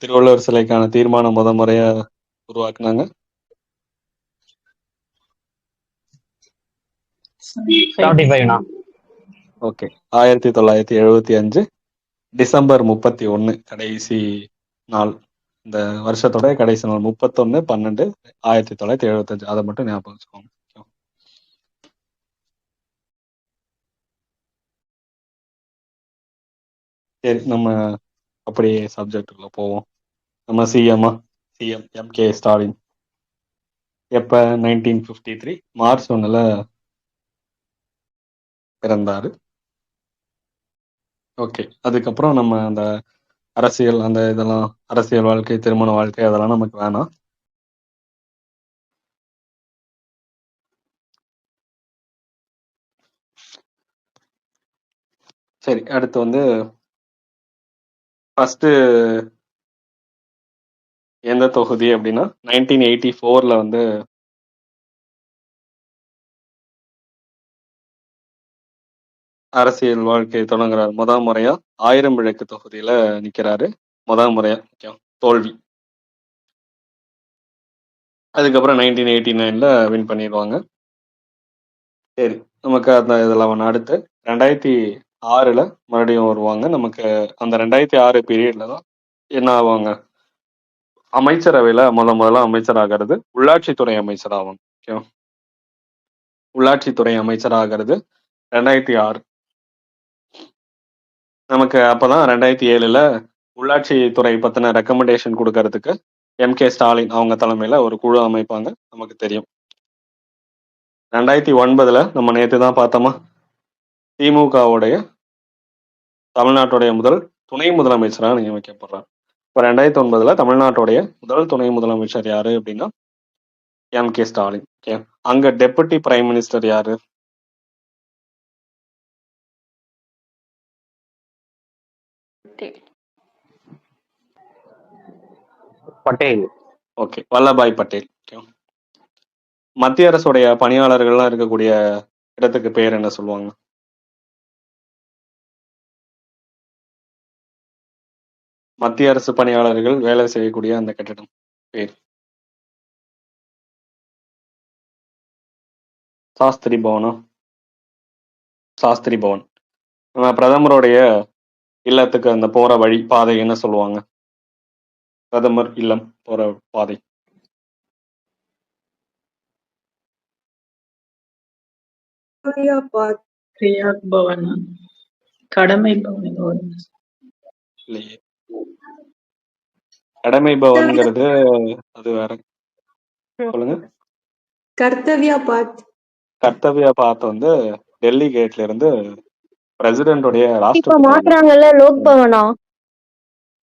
திருவள்ளுவர் சிலைக்கான தீர்மானம் முறையா உருவாக்குனாங்க? 75ண்ணா. ஓகே, 1975 டிசம்பர் 31 கடைசி நாள். இந்த வருஷத்தோட கடைசி நாள் 31/12/1975. அதை மட்டும் ஞாபகம் வச்சுக்கோங்க. சரி, நம்ம அப்படியே சப்ஜெக்டுக்குள்ள போவோம். நம்ம சிஎம் எம்.கே. ஸ்டாலின் எப்ப 1953 மார்ச் 1 பிறந்தாரு. ஓகே, அதுக்கப்புறம் நம்ம அந்த அரசியல் அந்த இதெல்லாம் அரசியல் வாழ்க்கை, திருமண வாழ்க்கை அதெல்லாம் நமக்கு வேணாம். சரி, அடுத்து வந்து ஃபர்ஸ்ட் எந்த தொகுதி அப்படின்னா 1984 வந்து அரசியல் வாழ்க்கை தொடங்குறாரு. முதல் முறையா 1000 விளக்கு தொகுதியில நிக்கிறாரு. முதல் முறையா தோல்வி. அதுக்கப்புறம் 1989 வின் பண்ணிடுவாங்க. சரி, நமக்கு அந்த இதெல்லாம் அடுத்து 2006 மறுபடியும் வருவாங்க. நமக்கு அந்த 2006 பீரியட்ல தான் என்ன ஆவாங்க? அமைச்சரவையில முதல்ல அமைச்சர் ஆகிறது உள்ளாட்சித்துறை அமைச்சர் ஆவாங்க. உள்ளாட்சித்துறை அமைச்சர் ஆகிறது 2006. நமக்கு அப்பதான் 2007 உள்ளாட்சித்துறை பத்தின ரெக்கமெண்டேஷன் கொடுக்கறதுக்கு எம்.கே. ஸ்டாலின் அவங்க தலைமையில ஒரு குழு அமைப்பாங்க. நமக்கு தெரியும். 2009 நம்ம நேற்று தான் பார்த்தோமா, திமுகவுடைய தமிழ்நாட்டுடைய முதல் துணை முதலமைச்சராக நியமிக்கப்படுறார். இப்போ 2009 தமிழ்நாட்டுடைய முதல் துணை முதலமைச்சர் யாரு அப்படின்னா எம்.கே. ஸ்டாலின். அங்க டெபுட்டி பிரைம் மினிஸ்டர் யாரு? பட்டேல். ஓகே, வல்லபாய் பட்டேல். மத்திய அரசுடைய பணியாளர்கள்லாம் இருக்கக்கூடிய இடத்துக்கு பேர் என்ன சொல்லுவாங்க? மத்திய அரசு பணியாளர்கள் வேலை செய்யக்கூடிய அந்த கட்டிடம் பேர்? சாஸ்திரி பவனா? சாஸ்திரி பவன். நம்ம பிரதமருடைய இல்லத்துக்கு அந்த போற வழி பாதை என்ன சொல்லுவாங்க? பிரதமர் இல்லம் போற பாதை கிரியா பவன், கடமை பவன் வரும். இல்லையே. கடமை பவன்ங்கிறது அது வேற. சொல்லுங்க. கர்த்தவ்யா பாத். கர்த்தவ்யா பாத் வந்து டெல்லி கேட்ல இருந்து பிரசிடென்டோடைய இப்ப ராஷ்டிரபதி மாத்துறாங்கல்ல லோக் பவனா?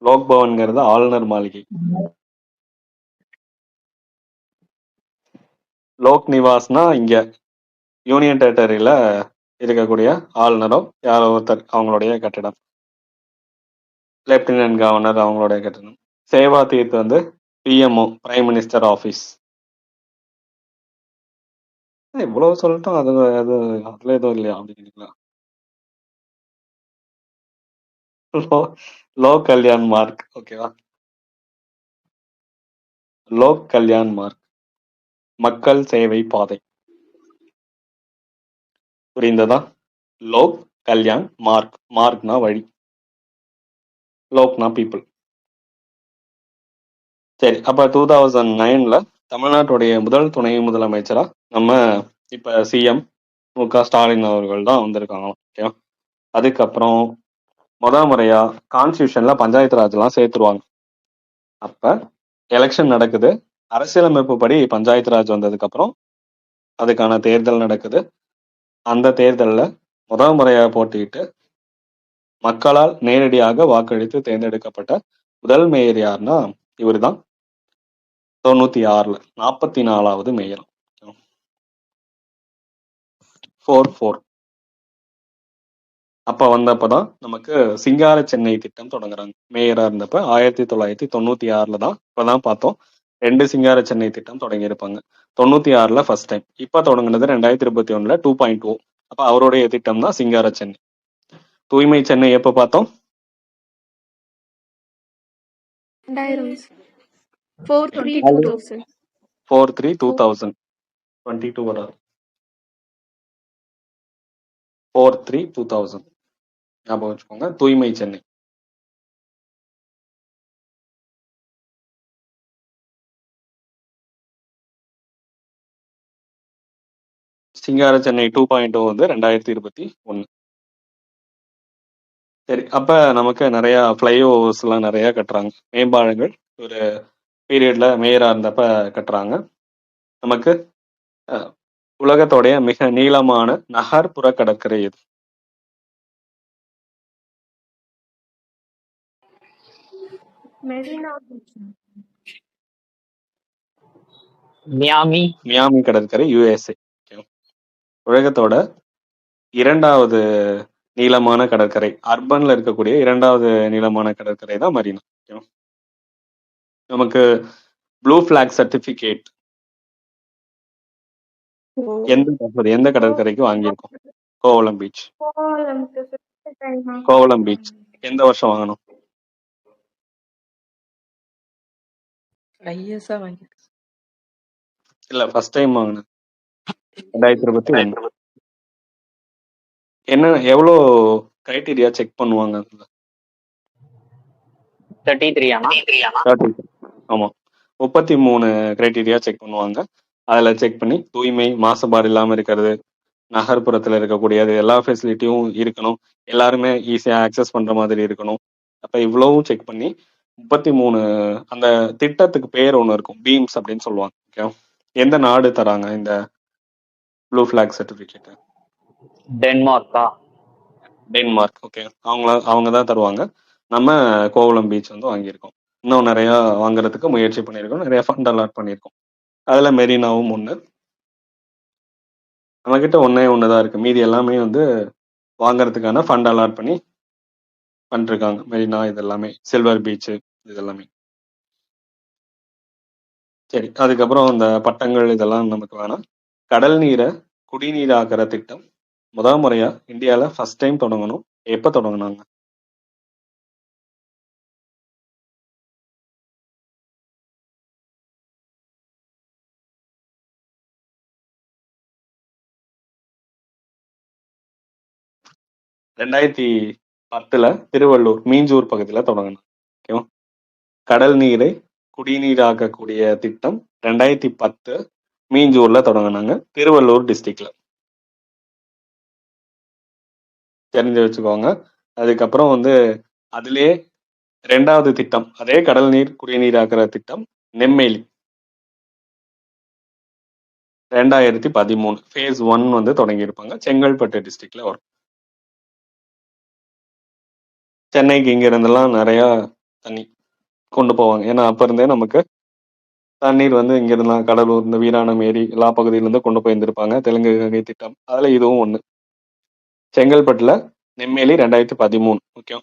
லோக் பவன்ங்கிறது ஆளுநர் மாளிகை. லோக் நிவாஸ்னா இங்க யூனியன் டெரிட்டரியில இருக்கக்கூடிய ஆளுநரோ யாரோ ஒருத்தர் அவங்களுடைய கட்டிடம். லெப்டினன்ட் கவர்னர் அவங்களுடைய கட்டிடம். சேவா தீர்த் வந்து பிஎம்ஓ பிரைம் மினிஸ்டர் ஆபீஸ். இவ்வளவு சொல்லட்டும், அது அது அதுல எதுவும் இல்லையா அப்படிங்கிறீங்களா? லோக் கல்யாண் மார்க். ஓகேவா? லோக் கல்யாண் மார்க் மக்கள் சேவை பாதை. புரிந்ததா? லோக், கல்யாண், மார்க். மார்க்னா வழி, லோக்னா பீப்புள். சரி, அப்ப 2009ல தமிழ்நாட்டுடைய முதல் துணை முதலமைச்சரா நம்ம இப்ப சிஎம் மு.க. ஸ்டாலின் அவர்கள் தான் வந்திருக்காங்க. ஓகே, அதுக்கப்புறம் முறையா கான்ஸ்டியூஷன்ல பஞ்சாயத்து ராஜ் எல்லாம் சேர்த்துருவாங்க. அப்ப எலெக்ஷன் நடக்குது. அரசியலமைப்பு படி பஞ்சாயத்து ராஜ் வந்ததுக்கு அப்புறம் அதுக்கான தேர்தல் நடக்குது. அந்த தேர்தல்ல முறையா போட்டியிட்டு மக்களால் நேரடியாக வாக்களித்து தேர்ந்தெடுக்கப்பட்ட முதல் மேயர் யாருன்னா இவர்தான். 96ல 44வது மேயர். 4-4. அப்ப வந்தப்பதான் நமக்கு சிங்கார சென்னை திட்டம் தொடங்குறாங்க. மேயரா இருந்தப்ப 1996ல தான் இப்பதான் பார்த்தோம் 2 சிங்கார சென்னை திட்டம் தொடங்கி இருப்பாங்க. 96ல ஃபர்ஸ்ட் டைம். இப்ப தொடங்குனது 2021ல 2.0. அப்ப அவருடைய திட்டம் தான் சிங்கார சென்னை. தூய்மை சென்னை எப்ப பார்த்தோம்? 2000 4/3/2000. 22 வர 4/3/2000 ஞாபகம் வச்சுக்கோங்க. தூய்மை சென்னை. சிங்கார சென்னை 2.0 வந்து 2021. சரி, அப்ப நமக்கு நிறைய ஃப்ளைஓவர்ஸ் எல்லாம் நிறைய கட்டுறாங்க. மேம்பாலங்கள் ஒரு பீரியட்ல மேயரா இருந்தப்ப கட்டுறாங்க. நமக்கு உலகத்தோடைய மிக நீளமான நகர்ப்புற கடற்கரை எது? மியாமி. மியாமி கடற்கரை, USA. உலகத்தோட 2வது நீளமான கடற்கரை, அர்பன்ல இருக்கக்கூடிய 2வது நீளமான கடற்கரை தான் மரீனா. நமக்கு ப்ளூ ஃபிளாக் சர்டிபிகேட் எந்த கடற்கரைக்கு வாங்கியிருக்கோம்? கோவளம் பீச். கோவளம் பீச் எந்த வருஷம் வாங்கணும்? ஐஎஸ்ஆ வாங்கி இல்ல, ஃபர்ஸ்ட் டைம் வாங்கினேன் 2021. என்ன எவ்வளோ கிரைட்டீரியா செக் பண்ணுவாங்க அதுல? 33 ஆனா 30. ஆமா, 33 கிரைட்டீரியா செக் பண்ணுவாங்க. அதுல செக் பண்ணி தூய்மை, மாசுபாடு இல்லாம இருக்கிறது, நகர்ப்புறத்துல இருக்கக்கூடியது, எல்லா ஃபெசிலிட்டியும் இருக்கணும், எல்லாருமே ஈஸியா ஆக்சஸ் பண்ற மாதிரி இருக்கணும். அப்ப இவ்வளவும் செக் பண்ணி 33 அந்த திட்டத்துக்கு பேர் ஒண்ணு இருக்கும், பீம்ஸ் அப்படின்னு சொல்லுவாங்க. ஓகே, எந்த நாடு தராங்க இந்த ப்ளூ ஃபிளாக் சர்டிபிகேட்? டென்மார்க்கா? டென்மார்க். ஓகே, அவங்க தான் தருவாங்க. நம்ம கோவளம் பீச் வந்து வாங்கியிருக்கோம். இன்னும் நிறைய வாங்குறதுக்கு முயற்சி பண்ணியிருக்கோம், நிறைய ஃபண்ட் அலாட் பண்ணியிருக்கோம். அதுல மெரினாவும் ஒண்ணு. நம்மகிட்ட ஒண்ணே தான் இருக்கு, மீதி எல்லாமே வந்து வாங்குறதுக்கான ஃபண்ட் அலாட் பண்ணி பண்ணிருக்காங்க. மெரினா இதெல்லாமே, சில்வர் பீச் இதெல்லாமே. சரி, அதுக்கப்புறம் இந்த பட்டங்கள் இதெல்லாம் நமக்கு வேணாம். கடல் நீரை குடிநீராக்கிற திட்டம் முறையா இந்தியால ஃபர்ஸ்ட் டைம் தொடங்கணும். எப்ப தொடங்குனாங்க? ரெண்டாயிரத்தி 10ல திருவள்ளூர் மீஞ்சூர் பகுதியில தொடங்கணும். ஓகேவா? கடல் நீரை குடிநீராக்கக்கூடிய திட்டம் 2010 மீஞ்சூர்ல தொடங்கினாங்க, திருவள்ளூர் டிஸ்ட்ரிக்ட்ல. தெரிஞ்சு வச்சுக்கோங்க. அதுக்கப்புறம் வந்து அதுலயே 2வது திட்டம், அதே கடல் நீர் குடிநீராக்கிற திட்டம் நெம்மேலி 2013 ஃபேஸ் 1 வந்து தொடங்கியிருப்பாங்க. செங்கல்பட்டு டிஸ்ட்ரிக்ட்ல வரும். சென்னைக்கு இங்க இருந்தெல்லாம் நிறைய தண்ணி கொண்டு போவாங்க. ஏன்னா அப்ப இருந்தே நமக்கு தண்ணீர் வந்து இங்க இருந்தெல்லாம் கடலூர், இந்த வீராணம் ஏரி எல்லா பகுதியில இருந்து கொண்டு போயிருந்திருப்பாங்க. தெலுங்கு கங்கை திட்டம் அதுல இதுவும் ஒண்ணு. செங்கல்பட்டுல நெம்மேலி 2013. ஓகே,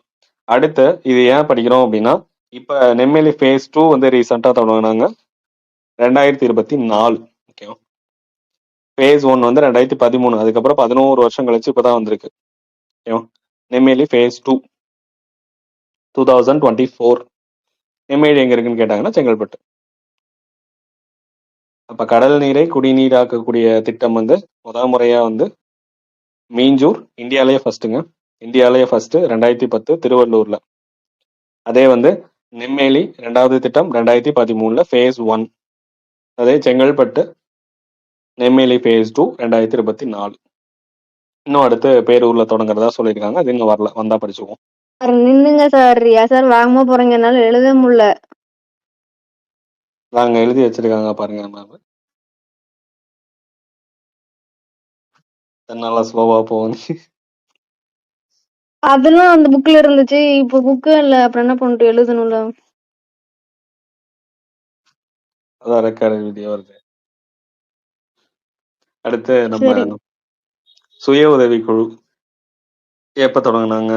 அடுத்து இது ஏன் படிக்கிறோம் அப்படின்னா, இப்ப நெம்மேலி ஃபேஸ் 2 வந்து ரீசெண்டா தொடங்கினாங்க 2024. ஓகே, ஃபேஸ் 1 வந்து 2013. அதுக்கப்புறம் 11 வருஷம் கழிச்சு இப்பதான் வந்திருக்கு. Okay, Nemmeli face 2 2024. நெம்மேலி எங்க இருக்குன்னு கேட்டாங்கன்னா செங்கல்பட்டு. அப்ப கடல் நீரை குடிநீராக்கக்கூடிய திட்டம் வந்து முறையா வந்து மீஞ்சூர் இந்தியாலயே ஃபர்ஸ்ட்டுங்க. இந்தியாலயே ஃபர்ஸ்ட் 2010 திருவள்ளூர்ல. அதே வந்து நெம்மேலி 2வது திட்டம் 2013 ஃபேஸ் 1. அதே செங்கல்பட்டு நெம்மேலி ஃபேஸ் 2 2024. இன்னும் அடுத்து பேரூர்ல தொடங்குறதா சொல்லியிருக்காங்க. அது இன்னும் வரல, வந்தா படிச்சுக்குவோம். சார் நின்னுங்க சார். ஏன் சார் வேகமா போறீங்க? என்னால எழுத முடியல. நாங்க எழுதி வச்சிருக்காங்க பாருங்க மேம். நல்லா ஸ்லோவா போகுது. அதெல்லாம் அந்த புக்ல இருந்துச்சு. இப்போ புக்கு இல்ல, அப்புறம் என்ன பண்ணிட்டு எழுதணும்ல. அதான் ரெக்கார்டு வீடியோ வருது. அடுத்து நம்ம சரி. சுய உதவி குழு எப்ப தொடங்குனாங்க?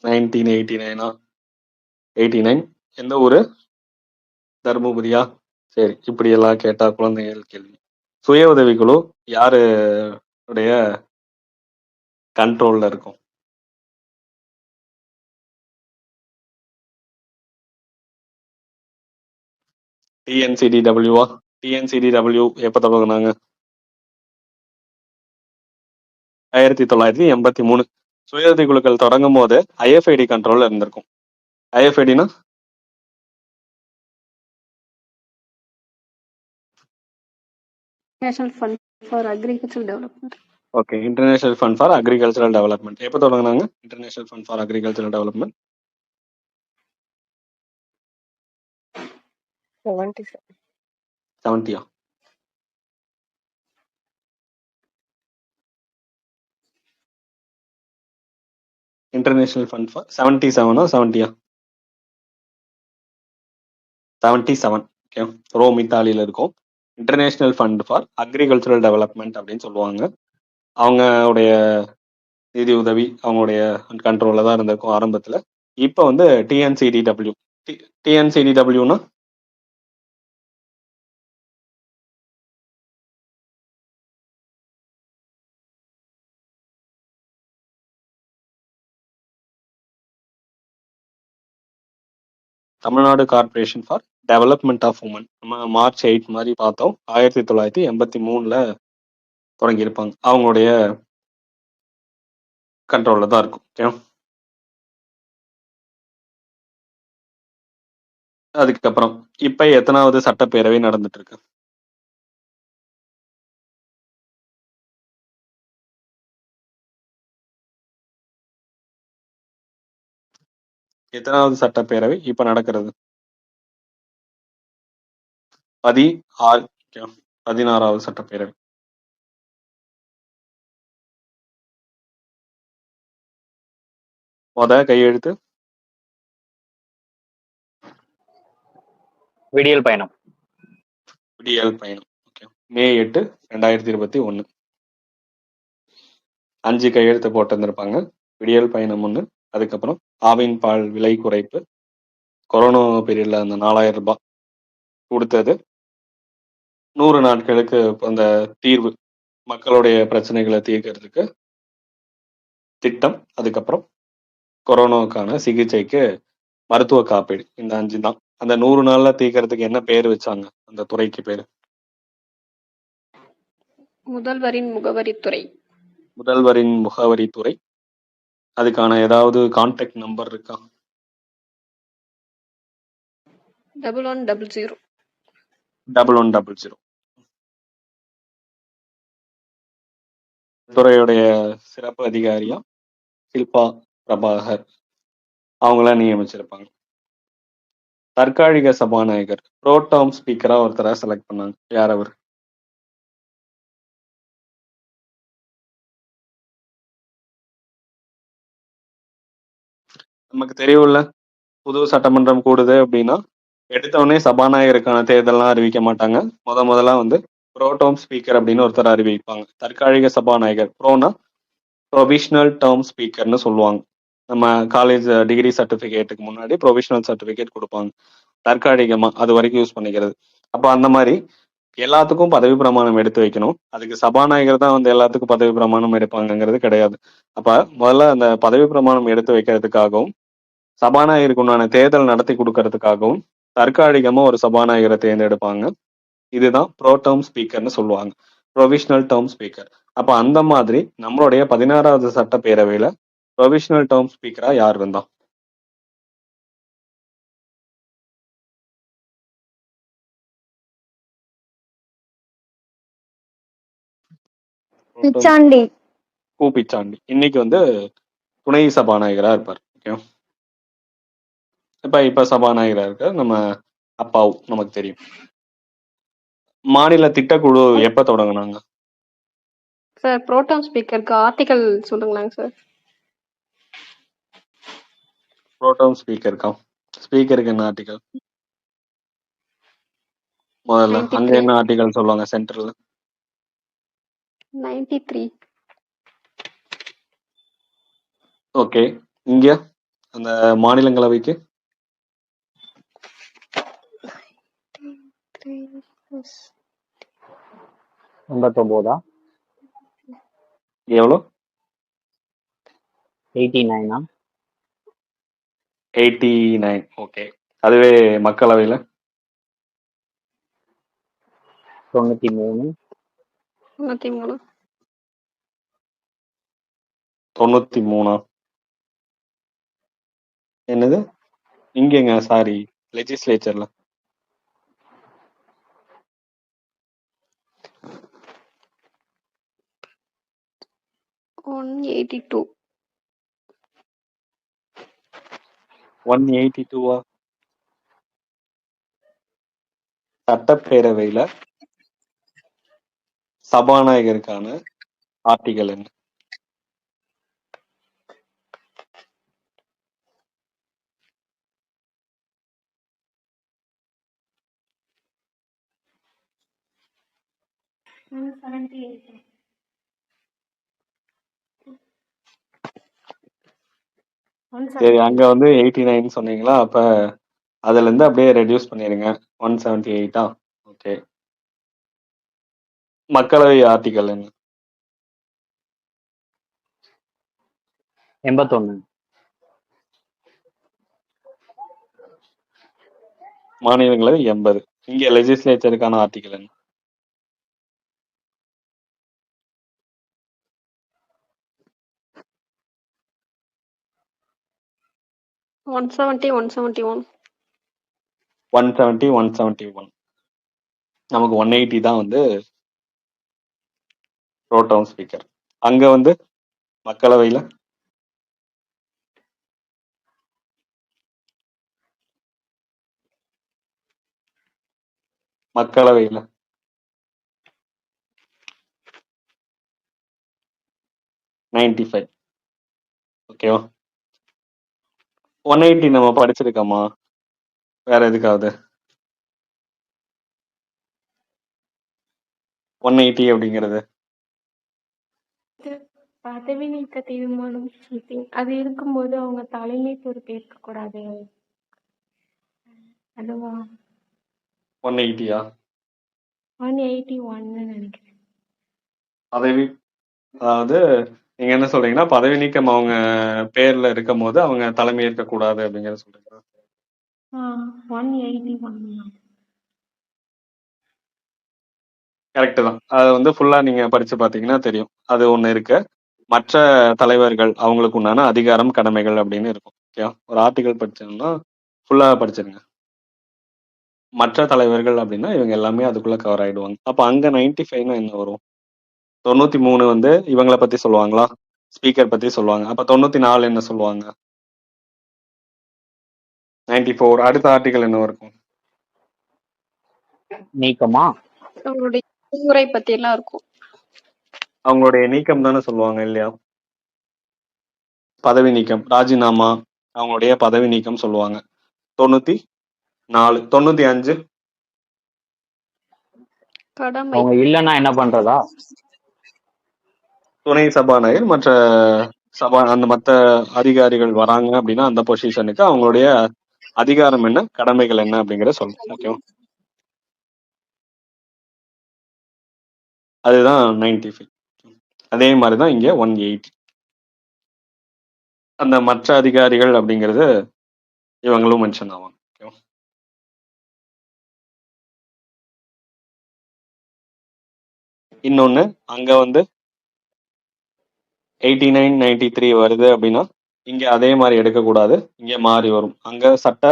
நைன்டீன் 89. எந்த ஊரு? தருமபுரியா? சரி, இப்படி எல்லாம் கேட்டா குழந்தைகள் கேள்வி. சுய உதவி குழு யாரு உடைய கண்ட்ரோல்ல இருக்கும்? டிஎன்சிடிடபிள்யூவா? டிஎன்சிடிடபிள்யூ எப்ப தொடங்குனாங்க? 1983. சுய உதவி குழுக்கள் தொடங்கும் போது ஐஎஃப்ஐடி கண்ட்ரோல்ல இருந்திருக்கும். ஐஎஃப்ஐடினா National Fund for Agricultural Development. Okay. International fund for agricultural development எப்போ தொடங்குனாங்க? International fund for agricultural development 70யா? இன்டர்நேஷனல் ஃபண்ட் ஃபார் 77 70யா? 77. ஓகே. ரோம் இத்தாலியில இருக்கும். International fund for agricultural development அப்படின்னு சொல்லுவாங்க. அவங்களுடைய நிதி உதவி அவங்களுடைய கண்ட்ரோல்ல தான் இருந்திருக்கும் ஆரம்பத்துல. இப்போ வந்து டிஎன்சிடிடபிள்யூ. டிஎன்சிடிடபிள்யூனா Tamil Nadu corporation for development of women. நம்ம மார்ச் 8 மாதிரி பார்த்தோம். 1983 தொடங்கியிருப்பாங்க. அவங்களுடைய கண்ட்ரோல்ல தான் இருக்கும். ஓகே. அதுக்கப்புறம் இப்ப எத்தனாவது சட்டப்பேரவை நடந்துட்டு இருக்கு? எத்தனாவது சட்டப்பேரவை இப்ப நடக்கிறது? 16வது சட்டப்பேரவை. கையெழுத்து விடியல் பயணம். விடியல் பயணம். ஓகே. மே 8 2021. 5 கையெழுத்து போட்டு வந்திருப்பாங்க. விடியல் பயணம் 1, அதுக்கப்புறம் ஆவின் பால் விலை குறைப்பு, கொரோனா பீரியட்ல அந்த 4000 ரூபாய் கொடுத்தது, 100 நாட்களுக்கு அந்த தீர்வு, மக்களுடைய பிரச்சனைகளை தீர்க்கறதுக்கு திட்டம், அதுக்கப்புறம் கொரோனாவுக்கான சிகிச்சைக்கு மருத்துவ காப்பீடு. இந்த 5 தான். அந்த 100 நாள்ல தீர்க்கறதுக்கு என்ன பேர் வச்சாங்க? அந்த துறைக்கு பேரு முதல்வரின் முகவரித்துறை. முதல்வரின் முகவரித்துறை. அதுக்கான ஏதாவது கான்டாக்ட் நம்பர் இருக்கா? 1100. 1100. துறையுடைய சிறப்பு அதிகாரியா ஷில்பா பிரபாகர் அவங்கள நியமிச்சிருப்பாங்க. தற்காலிக சபாநாயகர் புரோட்டாம் ஸ்பீக்கரா ஒருத்தரை செலக்ட் பண்ணாங்க. யார் அவர்? நமக்கு தெரியும்ல, புது சட்டமன்றம் கூடுது அப்படின்னா எடுத்தவொடனே சபாநாயகருக்கான தேர்தல்லாம் அறிவிக்க மாட்டாங்க. முதல்ல வந்து புரோட்டோம் ஸ்பீக்கர் அப்படின்னு ஒருத்தர் அறிவிப்பாங்க. தற்காலிக சபாநாயகர், ப்ரோனா ப்ரொவிஷனல் டேர்ம் ஸ்பீக்கர்னு சொல்லுவாங்க. நம்ம காலேஜ் டிகிரி சர்டிஃபிகேட்டுக்கு முன்னாடி ப்ரொவிஷனல் சர்டிஃபிகேட் கொடுப்பாங்க. தற்காலிகமா அது வரைக்கும் யூஸ் பண்ணிக்கிறது. அப்போ அந்த மாதிரி எல்லாத்துக்கும் பதவி பிரமாணம் எடுத்து வைக்கணும். அதுக்கு சபாநாயகர் தான் வந்து எல்லாத்துக்கும் பதவி பிரமாணம் எடுப்பாங்கங்கிறது கிடையாது. அப்ப முதல்ல அந்த பதவி பிரமாணம் எடுத்து வைக்கிறதுக்காகவும் சபாநாயகருக்கு உண்டான தேர்தல் நடத்தி கொடுக்கறதுக்காகவும் தற்காலிகமா ஒரு சபாநாயகரை தேர்ந்தெடுப்பாங்க. இதுதான் ப்ரோ டேர்ம் ஸ்பீக்கர்னு சொல்லுவாங்க. Provisional term speaker. அப்ப அந்த மாதிரி நம்மளுடைய 16வது சட்டப்பேரவையில ப்ரொவிஷனல் டேர்ம் ஸ்பீக்கரா யார் இருந்தா? பிச்சாண்டி. கு. பிச்சாண்டி. இன்னைக்கு வந்து துணை சபாநாயகரா இருப்பார். ஓகே. இப்ப சபாநாயகரா இருக்க நம்ம அப்பாவு நமக்கு தெரியும். மாநில திட்டக்குழு எப்ப தொடங்குனாங்க? சார் புரோட்டான் ஸ்பீக்கருக்கு ஆர்டிகல் சொல்லுங்களாங்க சார். புரோட்டோம் ஸ்பீக்கருக்கா? ஸ்பீக்கருக்கு என்ன ஆர்டிகல்? முதல்ல அங்க 93 என்ன ஆர்டிகல் சொல்லுவாங்க சென்டர்ல? 93 ஓகே. இங்க அந்த மாநிலங்களவைக்கு 89 எவ்வளோ? 89 89. ஓகே. அதுவே மக்களவையில 93 93 93. என்னது? இங்கங்க சாரி லெஜிஸ்லேச்சர்ல 182 182. சட்டப்பேரவையில சபாநாயகருக்கான ஆர்டிகல் என்ன? சரி, அங்க வந்து 89 சொன்னீங்களா? அப்ப அதுல இருந்து அப்படியே ரெடியூஸ் பண்ணிருங்க. 178. ஓகே. மக்களவை ஆர்டிகல் என்ன? 81 மாநிலங்களவை 80. இங்க லெஜிஸ்லேச்சருக்கான ஆர்டிகல் என்ன? ஒன் 171 170, 171. நமக்கு 180 தான் வந்து ப்ரோட்டோம் ஸ்பீக்கர். அங்க வந்து மக்களவையில மக்களவையில 95. ஓகேவா? 180 நம்ம படிச்சிருக்கோமா வேற எதுக்காவது? 180 அப்படிங்கிறது பதவி நீக்க தீர்மானம் something. அது இருக்கும்போது அவங்க தலைமை பொறுப்பு இருக்கக்கூடாது. அதுவா 180யா? 181 நினைக்கிறேன். பதவி அதாவது நீங்க என்ன சொல்றீங்கன்னா பதவி நீக்கம் அவங்க பேர்ல இருக்கும் போது அவங்க தலைமை ஏற்க கூடாது அப்படிங்கறத சொல்றீங்க. 181. கரெக்ட் தான். அது வந்து ஃபுல்லா நீங்க படிச்சு பாத்தீங்கன்னா தெரியும். அது ஒண்ணு இருக்கு. மற்ற தலைவர்கள் அவங்களுக்கு உண்டான அதிகாரம் கடமைகள் அப்படின்னு இருக்கும். ஓகே, ஒரு ஆர்டிகல் படிச்சோம்னா ஃபுல்லா படிச்சிருங்க. மற்ற தலைவர்கள் அப்படின்னா இவங்க எல்லாமே அதுக்குள்ள கவர் ஆயிடுவாங்க. அப்ப அங்க 95னா என்ன வரும்? 93 வந்து இவங்களை பத்தி சொல்லுவாங்களா? ஸ்பீக்கர் பத்தி சொல்லுவாங்க. அப்ப 94 என்ன சொல்லுவாங்க? 94. அடுத்த ஆர்டிகல் என்ன இருக்கும்? நீக்கமா? அவங்களுடைய விதிமுறை பத்தி எல்லாம் இருக்கும். அவங்களுடைய நீக்கம் தானே சொல்லுவாங்க இல்லையா? பதவி நீக்கம், ராஜினாமா, அவங்களுடைய பதவி நீக்கம் சொல்லுவாங்க. 94. 95 கடமை. அவங்க இல்லைன்னா என்ன பண்றதா? துணை சபாநாயகர் மற்ற அந்த மற்ற அதிகாரிகள் வராங்க அப்படின்னா அந்த பொசிஷனுக்கு அவங்களுடைய அதிகாரம் என்ன, கடமைகள் என்ன அப்படிங்கிற சொல்லணும். ஓகேவா? அதுதான் 95. அதே மாதிரிதான் இங்க 180. அந்த மற்ற அதிகாரிகள் அப்படிங்கிறது இவங்களும் மென்ஷன் ஆவாங்க. ஓகேவா? இன்னொன்னு அங்க வந்து 89, 93 வருது அப்படின்னா இங்க அதே மாதிரி எடுக்கக்கூடாது. இங்க மாறி வரும். அங்க சட்ட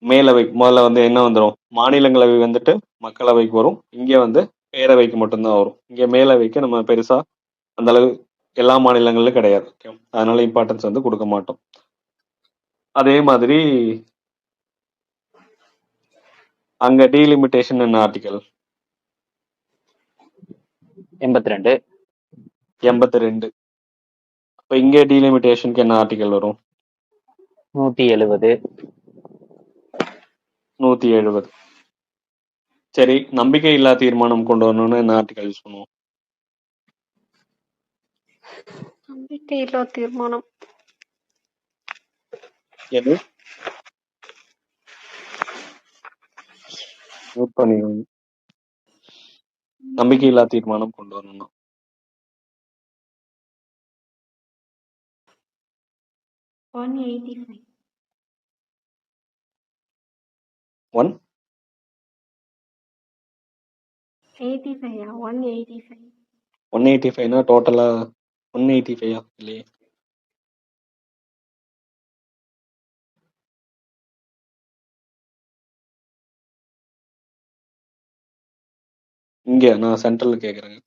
மேலவை முதல்ல வந்து என்ன வந்துடும், மாநிலங்களவை வந்துட்டு மக்களவைக்கு வரும். இங்க வந்து பேரவைக்கு மட்டும்தான் வரும். இங்க மேலவைக்கு நம்ம பெருசா அந்த அளவு எல்லா மாநிலங்களிலும் கிடையாது. Okay? அதனால இம்பார்ட்டன்ஸ் வந்து கொடுக்க மாட்டோம். அதே மாதிரி அங்க டீலிமிட்டேஷன் என்ன ஆர்டிகல்? 82. 82. அப்ப இங்க டீலிமிட்டேஷனுக்கு என்ன ஆர்டிகல் வரும்? 170. 170. சரி, நம்பிக்கை இல்லா தீர்மானம் கொண்டு வரணும்னு என்ன ஆர்டிகல் யூஸ் பண்ணுவோம்? நம்பிக்கையில்லா தீர்மானம் எது நோட் பண்ணிக்கோங்க. நம்பிக்கை இல்லா தீர்மானம் கொண்டு வரணும்னா 185. 1 85 185. 185னா டோட்டலா 185 இல்லையே. இங்க நான் சென்ட்ரல் கேக்குறேங்க.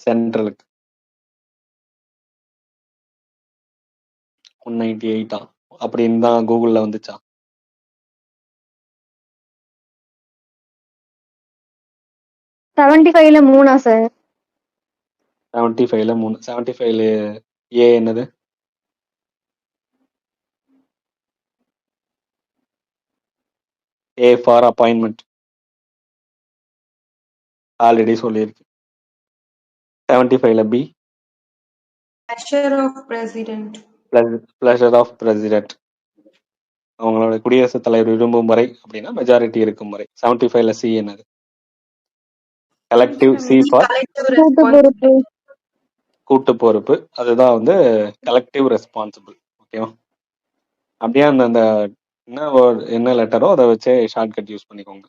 சென்ட்ரலுக்கு 198 அப்படின்னு தான் கூகுள்ல வந்துச்சா? செவன்டி ஃபைவ்ல 3 சார்? 75ல 3. 75ல ஏ என்னது? A for appointment. ஆல்ரெடி சொல்லியிருக்கு. 75ல B Pleasure of President. Pleasure of president. அவங்களோட குடியரசுத் தலைவர் விரும்பும் வரை அப்படின்னா மெஜாரிட்டி இருக்கும் வரை. 75ல சி என்னது? கலெக்டிவ். சி ஃபார் Collective கூட்டு பொறுப்பு. responsibility. கூட்டு பொறுப்பு. அதுதான் வந்து கலெக்டிவ் ரெஸ்பான்சிபிள். ஓகேவா? அப்படியே அந்த அந்த என்ன word, என்ன லெட்டரோ அதை வச்சே ஷார்ட்கட் யூஸ் பண்ணிக்கோங்க.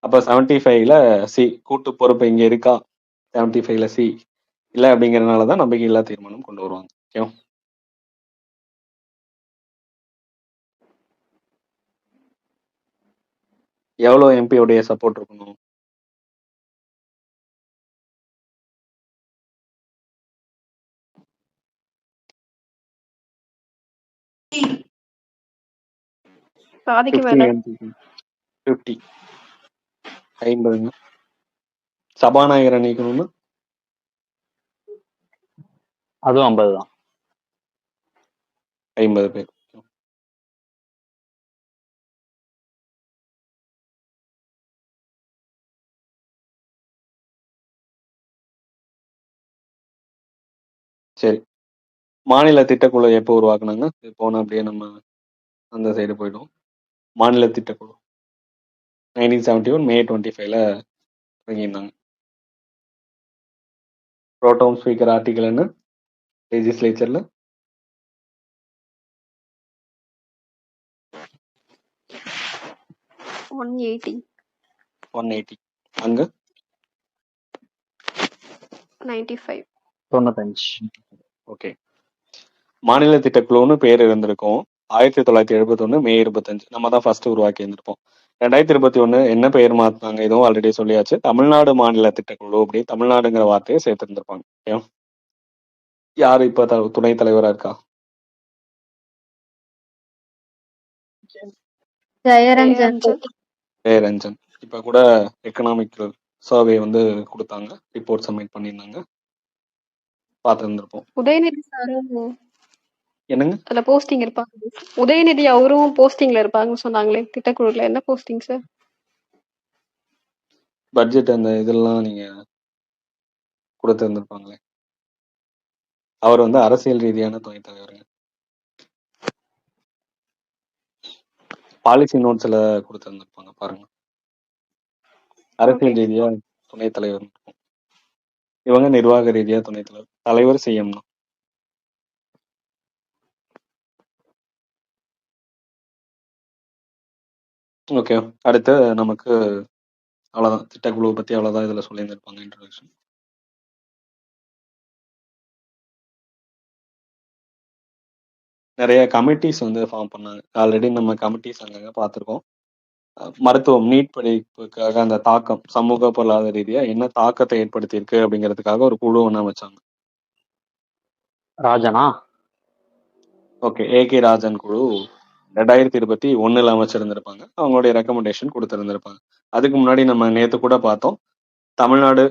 அப்போ 75ல சி கூட்டு பொறுப்பு இங்க இருக்கா? 75ல சி இல்லை அப்படிங்கறதுனால தான் நம்பிக்கையில்லா தீர்மானம் கொண்டு வருவாங்க. ஓகேவா? எவ்வளோ எம்பியோடைய சப்போர்ட் இருக்கணும்? பாதிக்கு 50 மேல. MP. 50. 50ங்க. சபாநாயகரை நீக்கணும்னா அதுவும் 50 தான். 50 பேர். சரி, மாநில திட்டக்குழு எப்போ உருவாக்குனாங்க? இது போன அப்படியே நம்ம அந்த சைடு போயிடும். மாநில திட்டக்குழு 1971 மே 25ல தொடங்கியிருந்தாங்க. ப்ரோட்டோம் ஸ்பீக்கர் ஆர்டிகல் என்ன லெஜிஸ்லேச்சர்ல? 180. 180. அங்க 95. 95. ஓகே. மாநில திட்டக்குழுன்னு பேர் இருந்திருக்கும். 1971 மே 25 நம்ம தான் ஃபர்ஸ்ட் உருவாக்கி இருந்திருப்போம். 2021 என்ன பெயர் மாத்தினாங்க? இதுவும் ஆல்ரெடி சொல்லியாச்சு. தமிழ்நாடு மாநில திட்டக்குழு அப்படி தமிழ்நாடுங்கிற வார்த்தையை சேர்த்திருந்திருப்பாங்க. ஓகே. யாரு இப்ப துணைத் தலைவரா இருக்கா? ஜெயரஞ்சன். ஜெயரஞ்சன். இப்ப கூட எக்கனாமிக் சர்வே வந்து கொடுத்தாங்க, ரிப்போர்ட் சப்மிட் பண்ணியிருந்தாங்க, பார்த்துருந்துருப்போம். உதயநிதி சாரும் என்னங்க? அதுல போஸ்டிங் இருப்பாங்க. உதயநிதி அவரும் போஸ்டிங்ல இருப்பாங்கன்னு சொன்னாங்களே திட்டக்குழுல. என்ன போஸ்டிங் சார்? பட்ஜெட் அந்த இதெல்லாம் நீங்க கொடுத்துருந்துருப்பாங்களே. அவர் வந்து அரசியல் ரீதியான துணைத் தலைவருங்க. பாலிசி நோட்ஸ்ல கொடுத்துருந்துருப்பாங்க பாருங்க. அரசியல் ரீதியா துணைத் தலைவர் இருக்கும். இவங்க நிர்வாக ரீதியா துணைத் தலைவர். தலைவர் சிஎம் தான். ஓகே. அடுத்து நமக்கு அவ்வளோதான். திட்டக்குழுவை பத்தி அவ்வளோதான் இதுல சொல்லியிருந்திருப்பாங்க இன்ட்ரோடக்ஷன். நிறைய கமிட்டிஸ் வந்து ஃபார்ம் பண்ணாங்க. ஆல்ரெடி நம்ம கமிட்டிஸ் அங்கங்க பார்த்துருக்கோம். மருத்துவம் நீட் படிப்புக்காக அந்த தாக்கம் சமூக பொருளாதார ரீதியா என்ன தாக்கத்தை ஏற்படுத்தியிருக்கு அப்படிங்கிறதுக்காக ஒரு குழு ஒன்று அமைச்சாங்க. ராஜனா ஓகே. ஏகே ராஜன் குழு 2021 அமைச்சிருந்திருப்பாங்க. அவங்களுடைய ரெக்கமெண்டேஷன் கொடுத்திருந்திருப்பாங்க. அதுக்கு முன்னாடி நம்ம நேத்து கூட பார்த்தோம். தமிழ்நாடு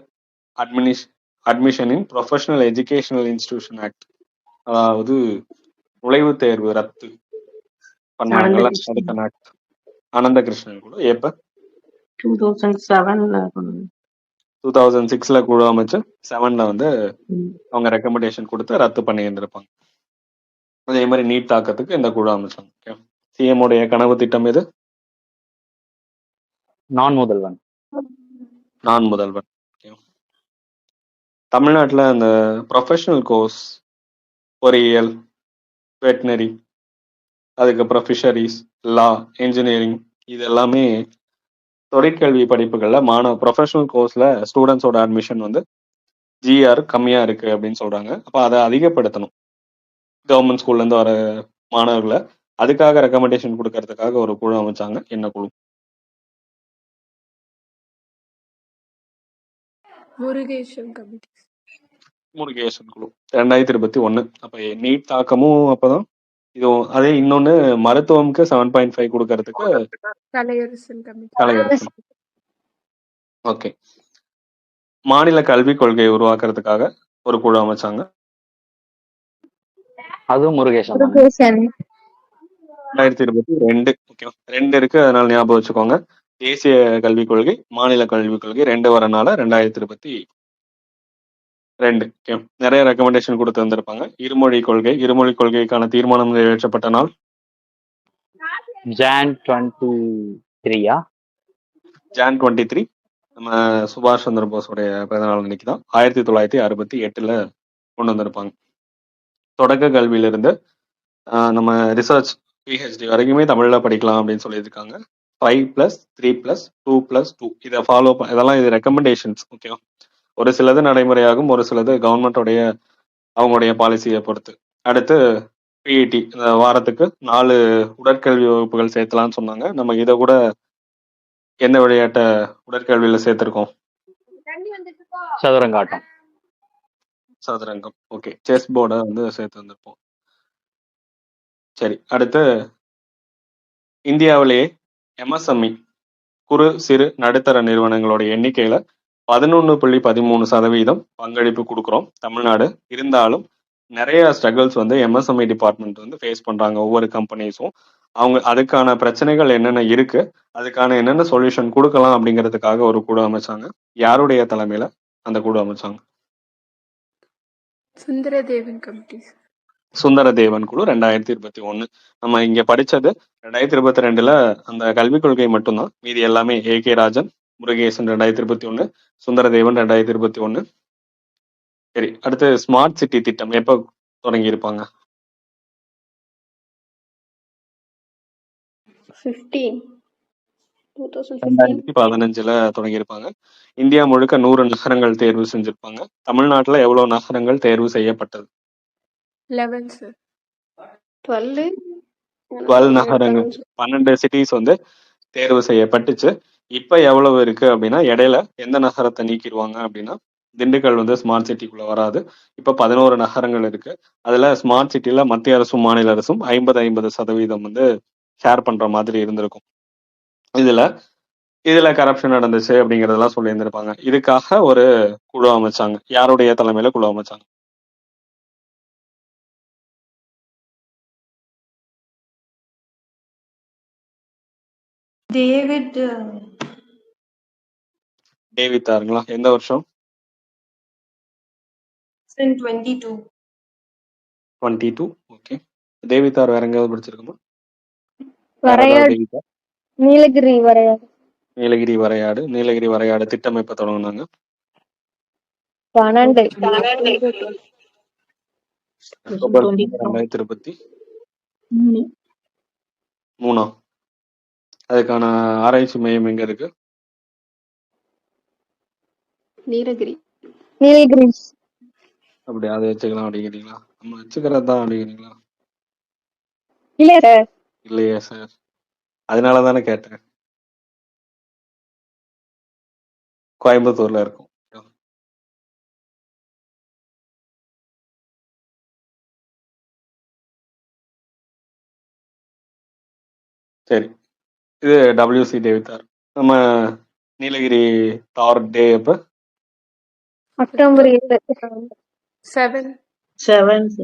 அட்மிஷன் இன் ப்ரொஃபஷனல் எஜுகேஷனல் இன்ஸ்டிடியூஷன் ஆக்ட், அதாவது நுழைவுத் தேர்வு ரத்து பண்ணாங்கல்ல, அதுக்கான ஆக்ட் அனந்த கிருஷ்ணன் குழு எப்ப 2007 2006 குழு அமைச்சு 7 வந்து அவங்க ரெக்கமெண்டேஷன் கொடுத்து ரத்து பண்ணி இருந்திருப்பாங்க. அதே மாதிரி நீட் தாக்கத்துக்கு இந்த குழு அமைச்சாங்க. சிஎம் உடைய கனவு திட்டம் எது? நான் முதல்வன். நான் முதல்வன். தமிழ்நாட்டுல அந்த ப்ரொஃபஷனல் கோர்ஸ் பொறியியல், வெட்டினரி, அதுக்கப்புறம் ஃபிஷரிஸ், லா, இன்ஜினியரிங், இது எல்லாமே தொழிற்கல்வி படிப்புகள்ல ப்ரொஃபஷனல் கோர்ஸ்ல ஸ்டூடெண்ட்ஸோட அட்மிஷன் வந்து ஜிஆர் கம்மியா இருக்கு அப்படின்னு சொல்றாங்க. அப்ப அதை அதிகப்படுத்தணும். கவர்மெண்ட் ஸ்கூல்ல இருந்து வர மாணவர்களை அதுக்காக ரெக்கமெண்டேஷன் கொடுக்கறதுக்காக ஒரு குழு அமைச்சாங்க. என்ன குழு? முருகேசன் கமிட்டி. முருகேசன் குழு 2021. அப்ப நீட் தாக்கமும் அப்பதான் இது. அதே இன்னொன்னு மருத்துவம்க்கு 7.5 கொடுக்கறதுக்கு கலையரசன் கமிட்டி. கலையரசன். ஓகே. மாநில கல்விக் கொள்கையை உருவாக்குறதுக்காக ஒரு குழு அமைச்சாங்க. அதுவும் முருகேசன் தான். முருகேசன். 2022. ஓகே, 2 இருக்கு, அதனால ஞாபகம் வச்சுக்கோங்க. தேசிய கல்விக் கொள்கை, மாநில கல்விக் கொள்கை 2 வரனால 2022. ஓகே. நிறைய ரெக்கமெண்டேஷன் கொடுத்து வந்திருப்பாங்க. இருமொழி கொள்கைக்கான தீர்மானம் நிறைவேற்றப்பட்ட நாள் Jan 23 Jan 23. நம்ம சுபாஷ் சந்திர போஸோடைய பிறந்தநாள் அன்னைக்கு தான் 1968 கொண்டு வந்திருப்பாங்க. தொடக்க கல்வியிலிருந்து நம்ம ரிசர்ச் பிஹெச்டி வரைக்குமே தமிழ்ல படிக்கலாம் அப்படின்னு சொல்லியிருக்காங்க. 5+3+2+2 இதை ஃபாலோ இதெல்லாம் இது ரெக்கமெண்டேஷன்ஸ். ஓகேவா? ஒரு சிலது நடைமுறையாகும், ஒரு சிலது கவர்மெண்டோடைய அவங்களுடைய பாலிசியை பொறுத்து. அடுத்து பிஇடி, இந்த வாரத்துக்கு 4 உடற்கல்வி வகுப்புகள் சேர்த்தலாம்னு சொன்னாங்க. நம்ம இதை கூட எந்த விளையாட்டை உடற்கல்வியில சேர்த்திருக்கோம்? சதுரங்காட்டம். சதுரங்கம். ஓகே. செஸ் போர்டை வந்து சேர்த்து வந்திருப்போம். சரி. அடுத்து இந்தியாவிலேயே எம்எஸ்எம்இ குறு சிறு நடுத்தர நிறுவனங்களோட எண்ணிக்கையில 11.13% பங்களிப்பு கொடுக்குறோம் தமிழ்நாடு. இருந்தாலும் நிறைய ஸ்ட்ரகிள்ஸ் வந்து எம்எஸ்எம்இ டிபார்ட்மெண்ட் வந்து ஃபேஸ் பண்றாங்க. ஒவ்வொரு கம்பெனிஸும் அவங்க அதுக்கான பிரச்சனைகள் என்னென்ன இருக்கு, அதுக்கான என்னென்ன சொல்யூஷன் கொடுக்கலாம் அப்படிங்கிறதுக்காக ஒரு குழு அமைச்சாங்க. யாருடைய தலைமையில அந்த குழு அமைச்சாங்க? சுந்தரதேவன் கமிட்டி. சுந்தரதேவன் குழு 2021. நம்ம இங்க படிச்சது 2022 அந்த கல்விக் கொள்கை மட்டும்தான். மீதி எல்லாமே ஏகே ராஜன், முருகேசன் 2021, சுந்தரதேவன் 2021. சரி. அடுத்து ஸ்மார்ட் சிட்டி திட்டம் எப்ப தொடங்கி இருப்பாங்க? 2015 தொடங்கி இருப்பாங்க. இந்தியா முழுக்க 100 நகரங்கள் தேர்வு செஞ்சிருப்பாங்க. தமிழ்நாட்டுல எவ்வளவு நகரங்கள் தேர்வு செய்யப்பட்டது? 11 சார். 12 நகரங்கள், 12 சிட்டிஸ் வந்து தேர்வு செய்யப்பட்டுச்சு. இப்ப எவ்வளவு இருக்கு அப்படின்னா, இடையில எந்த நகரத்தை நீக்கிடுவாங்க அப்படின்னா, திண்டுக்கல் வந்து ஸ்மார்ட் சிட்டிக்குள்ள வராது. இப்ப 11 நகரங்கள் இருக்கு. அதுல ஸ்மார்ட் சிட்டில மத்திய அரசும் மாநில அரசும் 50-50% வந்து ஷேர் பண்ற மாதிரி இருந்திருக்கும். இதுல கரப்ஷன் நடந்துச்சு அப்படிங்கறதெல்லாம் சொல்லி இருந்திருப்பாங்க. இதுக்காக ஒரு குழு அமைச்சாங்க. யாருடைய தலைமையில குழு அமைச்சாங்க? டேவிட் தாருங்களா? எந்த வருஷம்? 22. ஓகே. டேவிட் தார் வேற எங்கேயாவது படிச்சிருக்குமா? நீலகிரி வரையாடு. நீலகிரி வரையாடு திட்டம் எப்ப தொடங்கினாங்க? 12. அக்டோபர் 2023. அதுக்கான ஆராய்ச்சி மையம் எங்க இருக்கு? நீலகிரி. நீலகிரி. அப்படி அதை வச்சுக்கலாம் அப்படிங்கிறீங்களா? நம்ம வச்சுக்கிறது தான் அப்படிங்கிறீங்களா? இல்ல சார். இல்லையே சார். அதனால தானே கேட்டேன். கோயம்புத்தூர்ல இருக்கும். சரி, இது WC டேவிட். நம்ம நீலகிரி தார் டே அப்ப அக்டோபர் 7. 7. 7th.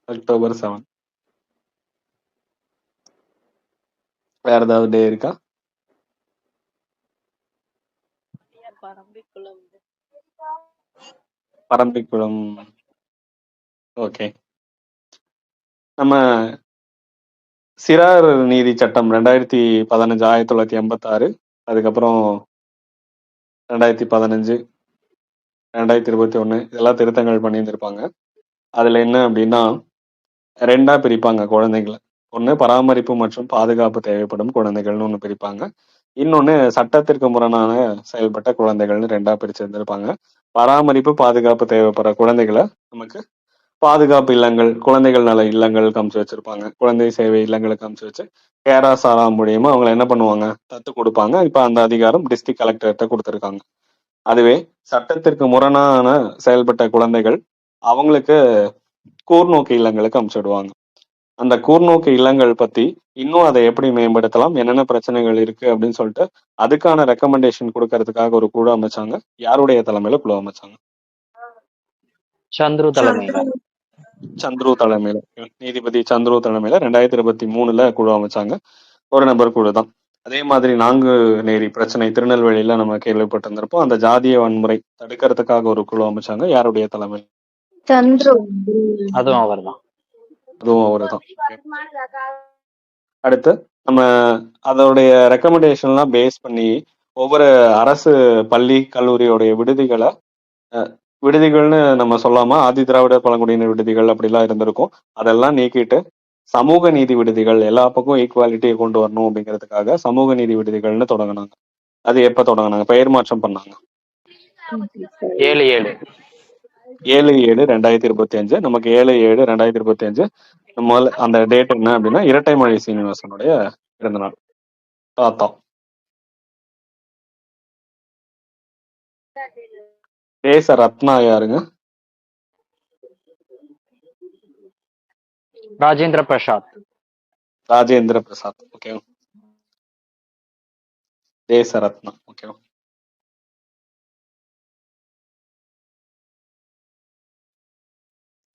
அக்டோபர் 7. வேற ஏதாவது டே இருக்கா? பரம்பிக்குளம். ஓகே. நம்ம சிறார் நீதி சட்டம் 2015 1986, அதுக்கப்புறம் 2015 2021 இதெல்லாம் திருத்தங்கள் பண்ணியிருந்திருப்பாங்க. அதுல என்ன அப்படின்னா, ரெண்டா பிரிப்பாங்க குழந்தைங்களை. ஒண்ணு பராமரிப்பு மற்றும் பாதுகாப்பு தேவைப்படும் குழந்தைகள்னு ஒண்ணு பிரிப்பாங்க. இன்னொன்னு சட்டத்திற்கு முரணான செயல்பட்ட குழந்தைகள்னு ரெண்டா பிரிச்சிருந்திருப்பாங்க. பராமரிப்பு பாதுகாப்பு தேவைப்படுற குழந்தைகளை நமக்கு பாதுகாப்பு இல்லங்கள், குழந்தைகள் நல இல்லங்களுக்கு அமுச்சு வச்சிருப்பாங்க. குழந்தை சேவை இல்லங்களுக்கு அமுச்சு வச்சு கேரா சாரா மூலியமா அவங்களை என்ன பண்ணுவாங்க, தத்து கொடுப்பாங்க. இப்ப அந்த அதிகாரம் டிஸ்ட்ரிக்ட் கலெக்டர்கிட்ட கொடுத்துருக்காங்க. அதுவே சட்டத்திற்கு முரணான செயல்பட்ட குழந்தைகள் அவங்களுக்கு கூர்நோக்கு இல்லங்களுக்கு அமுச்சு விடுவாங்க. அந்த கூர்நோக்கு இல்லங்கள் பத்தி இன்னும் அதை எப்படி மேம்படுத்தலாம், என்னென்ன பிரச்சனைகள் இருக்கு அப்படின்னு சொல்லிட்டு அதுக்கான ரெக்கமெண்டேஷன் கொடுக்கறதுக்காக ஒரு குழு அமைச்சாங்க. யாருடைய தலைமையில குழு அமைச்சாங்க? சந்துரு தலைமையில. சந்துரு தலைமையில, நீதிபதி சந்துரு தலைமையில 2023 குழு அமைச்சாங்க. ஒரு நபர் குழு தான். அதே மாதிரி நாங்குநேரி பிரச்சனை திருநெல்வேலியில நம்ம கேள்விப்பட்டிருந்திருப்போம். அந்த ஜாதிய வன்முறை தடுக்கிறதுக்காக ஒரு குழு அமைச்சாங்க. யாருடைய தலைமையில்? சந்துரு. அதுவும் அவர் தான். அதுவும் அவரு தான். அடுத்து நம்ம அதோடைய ரெக்கமெண்டேஷன்லாம் பேஸ் பண்ணி ஒவ்வொரு அரசு பள்ளி கல்லூரியோடைய விடுதிகளை, விடுதிகள்னு நம்ம சொல்லாம ஆதி திராவிடர் பழங்குடியினர் விடுதிகள் அப்படிலாம் இருந்திருக்கும். அதெல்லாம் நீக்கிட்டு சமூக நீதி விடுதிகள், எல்லா பக்கம் ஈக்குவாலிட்டியை கொண்டு வரணும் அப்படிங்கிறதுக்காக சமூக நீதி விடுதிகள்னு தொடங்கினாங்க. அது எப்ப தொடங்கினாங்க? பெயர் மாற்றம் பண்ணாங்க. 7/7. 7/7/2025. நமக்கு 7/7/2025 முதல்ல அந்த டேட் என்ன அப்படின்னா இரட்டைமழை சீனிவாசனுடைய பிறந்த நாள். தாத்தா தேச ரத்னா யாருங்க? ராஜேந்திர பிரசாத். ராஜேந்திர பிரசாத். ஓகே, தேச ரத்னா. ஓகே,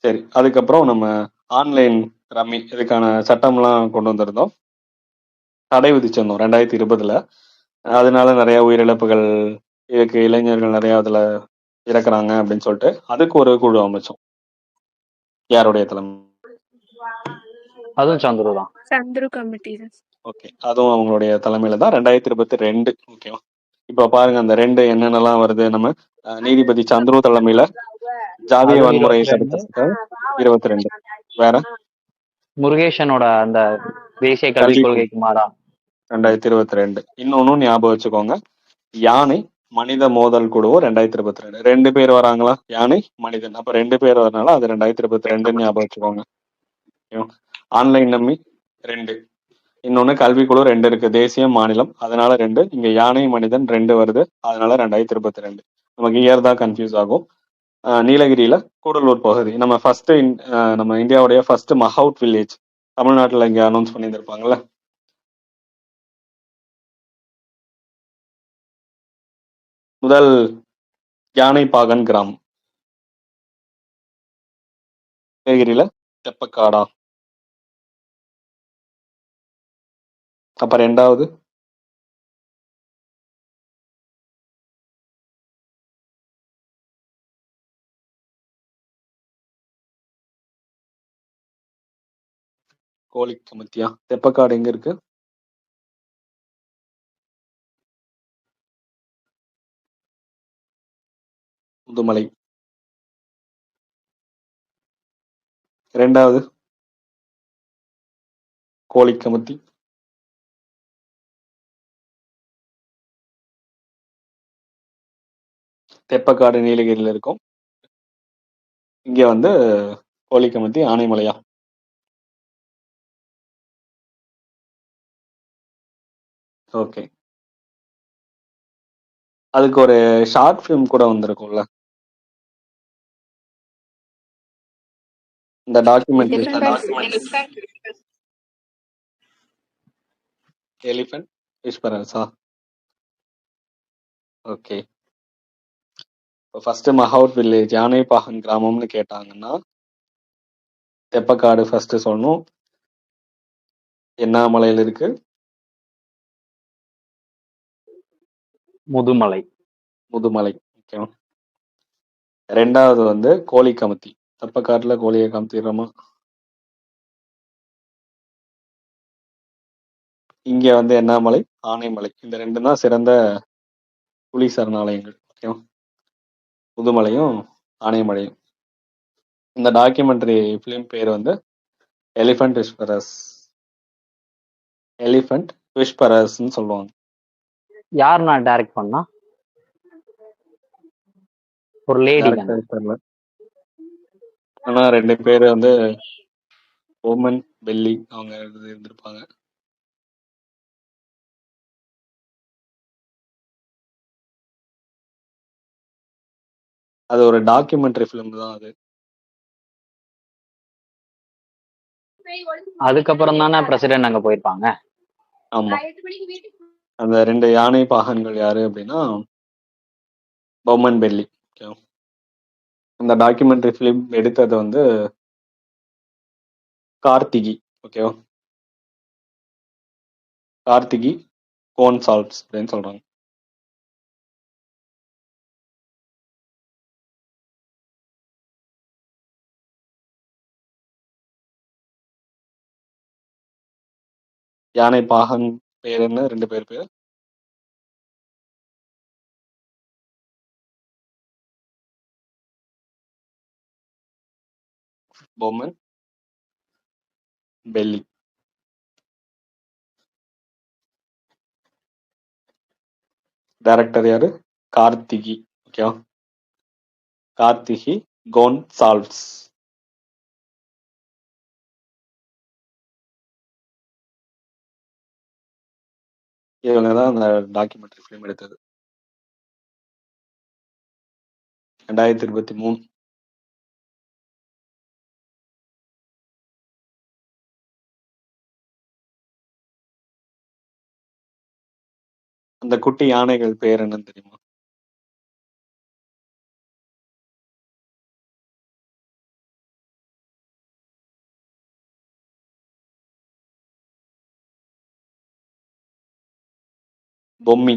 சரி. அதுக்கப்புறம் நம்ம ஆன்லைன் ரம்மி இதுக்கான சட்டம்லாம் கொண்டு வந்திருந்தோம், தடை விதிச்சிருந்தோம் 2020. அதனால நிறைய உயிரிழப்புகள் இதுக்கு, இளைஞர்கள் நிறைய அதுல இறக்குறாங்க அப்படின்னு சொல்லிட்டு அதுக்கு ஒரு குழு அமைச்சோம். யாருடைய தலைமை? அதுவும் சந்துரு தான். சந்துரு கமிட்டி. ஓகே, அதுவும் அவங்களுடைய தலைமையில தான் 2022. ஓகேவா? இப்ப பாருங்க அந்த 2 என்னென்னலாம் வருது. நம்ம நீதிபதி சந்துரு தலைமையில ஜாதிய அதுவும் வன்முறை 22. தடுத்த சட்டம் 22. வேற முருகேசனோட அந்த தேசிய கல்விக் கல்வி கொள்கைக்கு மாறா 2022. இன்னொன்னும் ஞாபகம் வச்சுக்கோங்க, யானை மனித மோதல் குழுவும் 2022. 2 பேர் வராங்களா, யானை மனிதன். அப்ப 2 பேர் வரனால அது 2022 ஞாபகம் வச்சுக்கோங்க. ஆன்லைன் நம்பி 2. இன்னொன்னு கல்விக்குழு 2 இருக்கு, தேசியம் மாநிலம், அதனால 2. இங்க யானை மனிதன் 2 வருது, அதனால 2022. நமக்கு இயர் தான் கன்ஃபியூஸ் ஆகும். நீலகிரியில கூடலூர் பகுதி நம்ம ஃபர்ஸ்ட் நம்ம இந்தியாவுடைய ஃபர்ஸ்ட் மஹவுட் வில்லேஜ் தமிழ்நாட்டுல இங்க அனௌன்ஸ் பண்ணியிருந்திருப்பாங்கல்ல. முதல் யானை பாகன் கிராமம் நீலகிரியில தெப்பக்காடா. அப்ப 2வது கோழிக்கமத்தியா? தெப்பக்காடு எங்க இருக்கு? முதுமலை. 2வது கோழிக்கமத்தி. தெப்பக்காடு நீலகிரியில் இருக்கும். இங்க வந்து கோழிக்கமத்தி ஆனைமலையா. ஓகே. அதுக்கு ஒரு ஷார்ட் ஃபிலிம் கூட வந்திருக்கும்ல, இந்த டாக்குமெண்ட்ரி. எலிஃபென்ட் விஸ்பரர்ஸா? ஓகே. இப்போ ஃபர்ஸ்ட் மஹவுட் வில்லேஜ் யானைப்பாகன் கிராமம்னு கேட்டாங்கன்னா தெப்பக்காடு ஃபர்ஸ்ட் சொல்லணும். என்ன மலையில் இருக்கு? முதுமலை. முதுமலை. ஓகே. ரெண்டாவது வந்து கோழிக்கமத்தி. தெப்பக்காட்டுல கோழியை கமத்திடுறோமா? இங்க வந்து என்ன மலை? ஆனைமலை. இந்த ரெண்டு தான் சிறந்த புலி சரணாலயங்கள். ஓகே. முதுமலையும் ஆனைமலையும். இந்த டாக்குமெண்ட்ரி ஃபிலிம் பேர் வந்து எலிஃபென்ட் விஸ்பரர்ஸ். எலிஃபென்ட் விஸ்பரர்ஸ்ன்னு சொல்லுவாங்க. யார் நான் டைரக்ட் பண்ணா? ஒரு லேடி தானே. Director தெரியல. ஆனா ரெண்டு பேர் வந்து ஓமன் பெல்லி அவங்க இருந்திருப்பாங்க. அது ஒரு டாக்குமெண்ட்ரி ஃபிலிம் தான் அது. அதுக்கப்புறம் தானே பிரசிடென்ட் அங்க போயிருப்பாங்க. ஆமா. அந்த ரெண்டு யானை பாகன்கள் யாரு அப்படின்னா பௌமன் பெல்லி. ஓகே. அந்த டாக்குமெண்ட்ரி ஃபிலிம் எடுத்தது வந்து கார்த்திகி. ஓகேவா? கார்த்திகி கோன்சால்வ்ஸ் அப்படின்னு சொல்றாங்க. யானை பாகன் பேர் என்ன? ரெண்டு பேர் பேர் பௌமன் பெல்லி. டைரக்டர் யாரு? கார்த்திகி. ஓகேவா? கார்த்திகி கோன்சால்வ்ஸ். இவங்க தான் அந்த டாக்குமெண்ட்ரி ஃபிலிம் எடுத்தது. 2023. அந்த குட்டி யானைகள் பேர் என்னன்னு தெரியுமா? பொம்மி.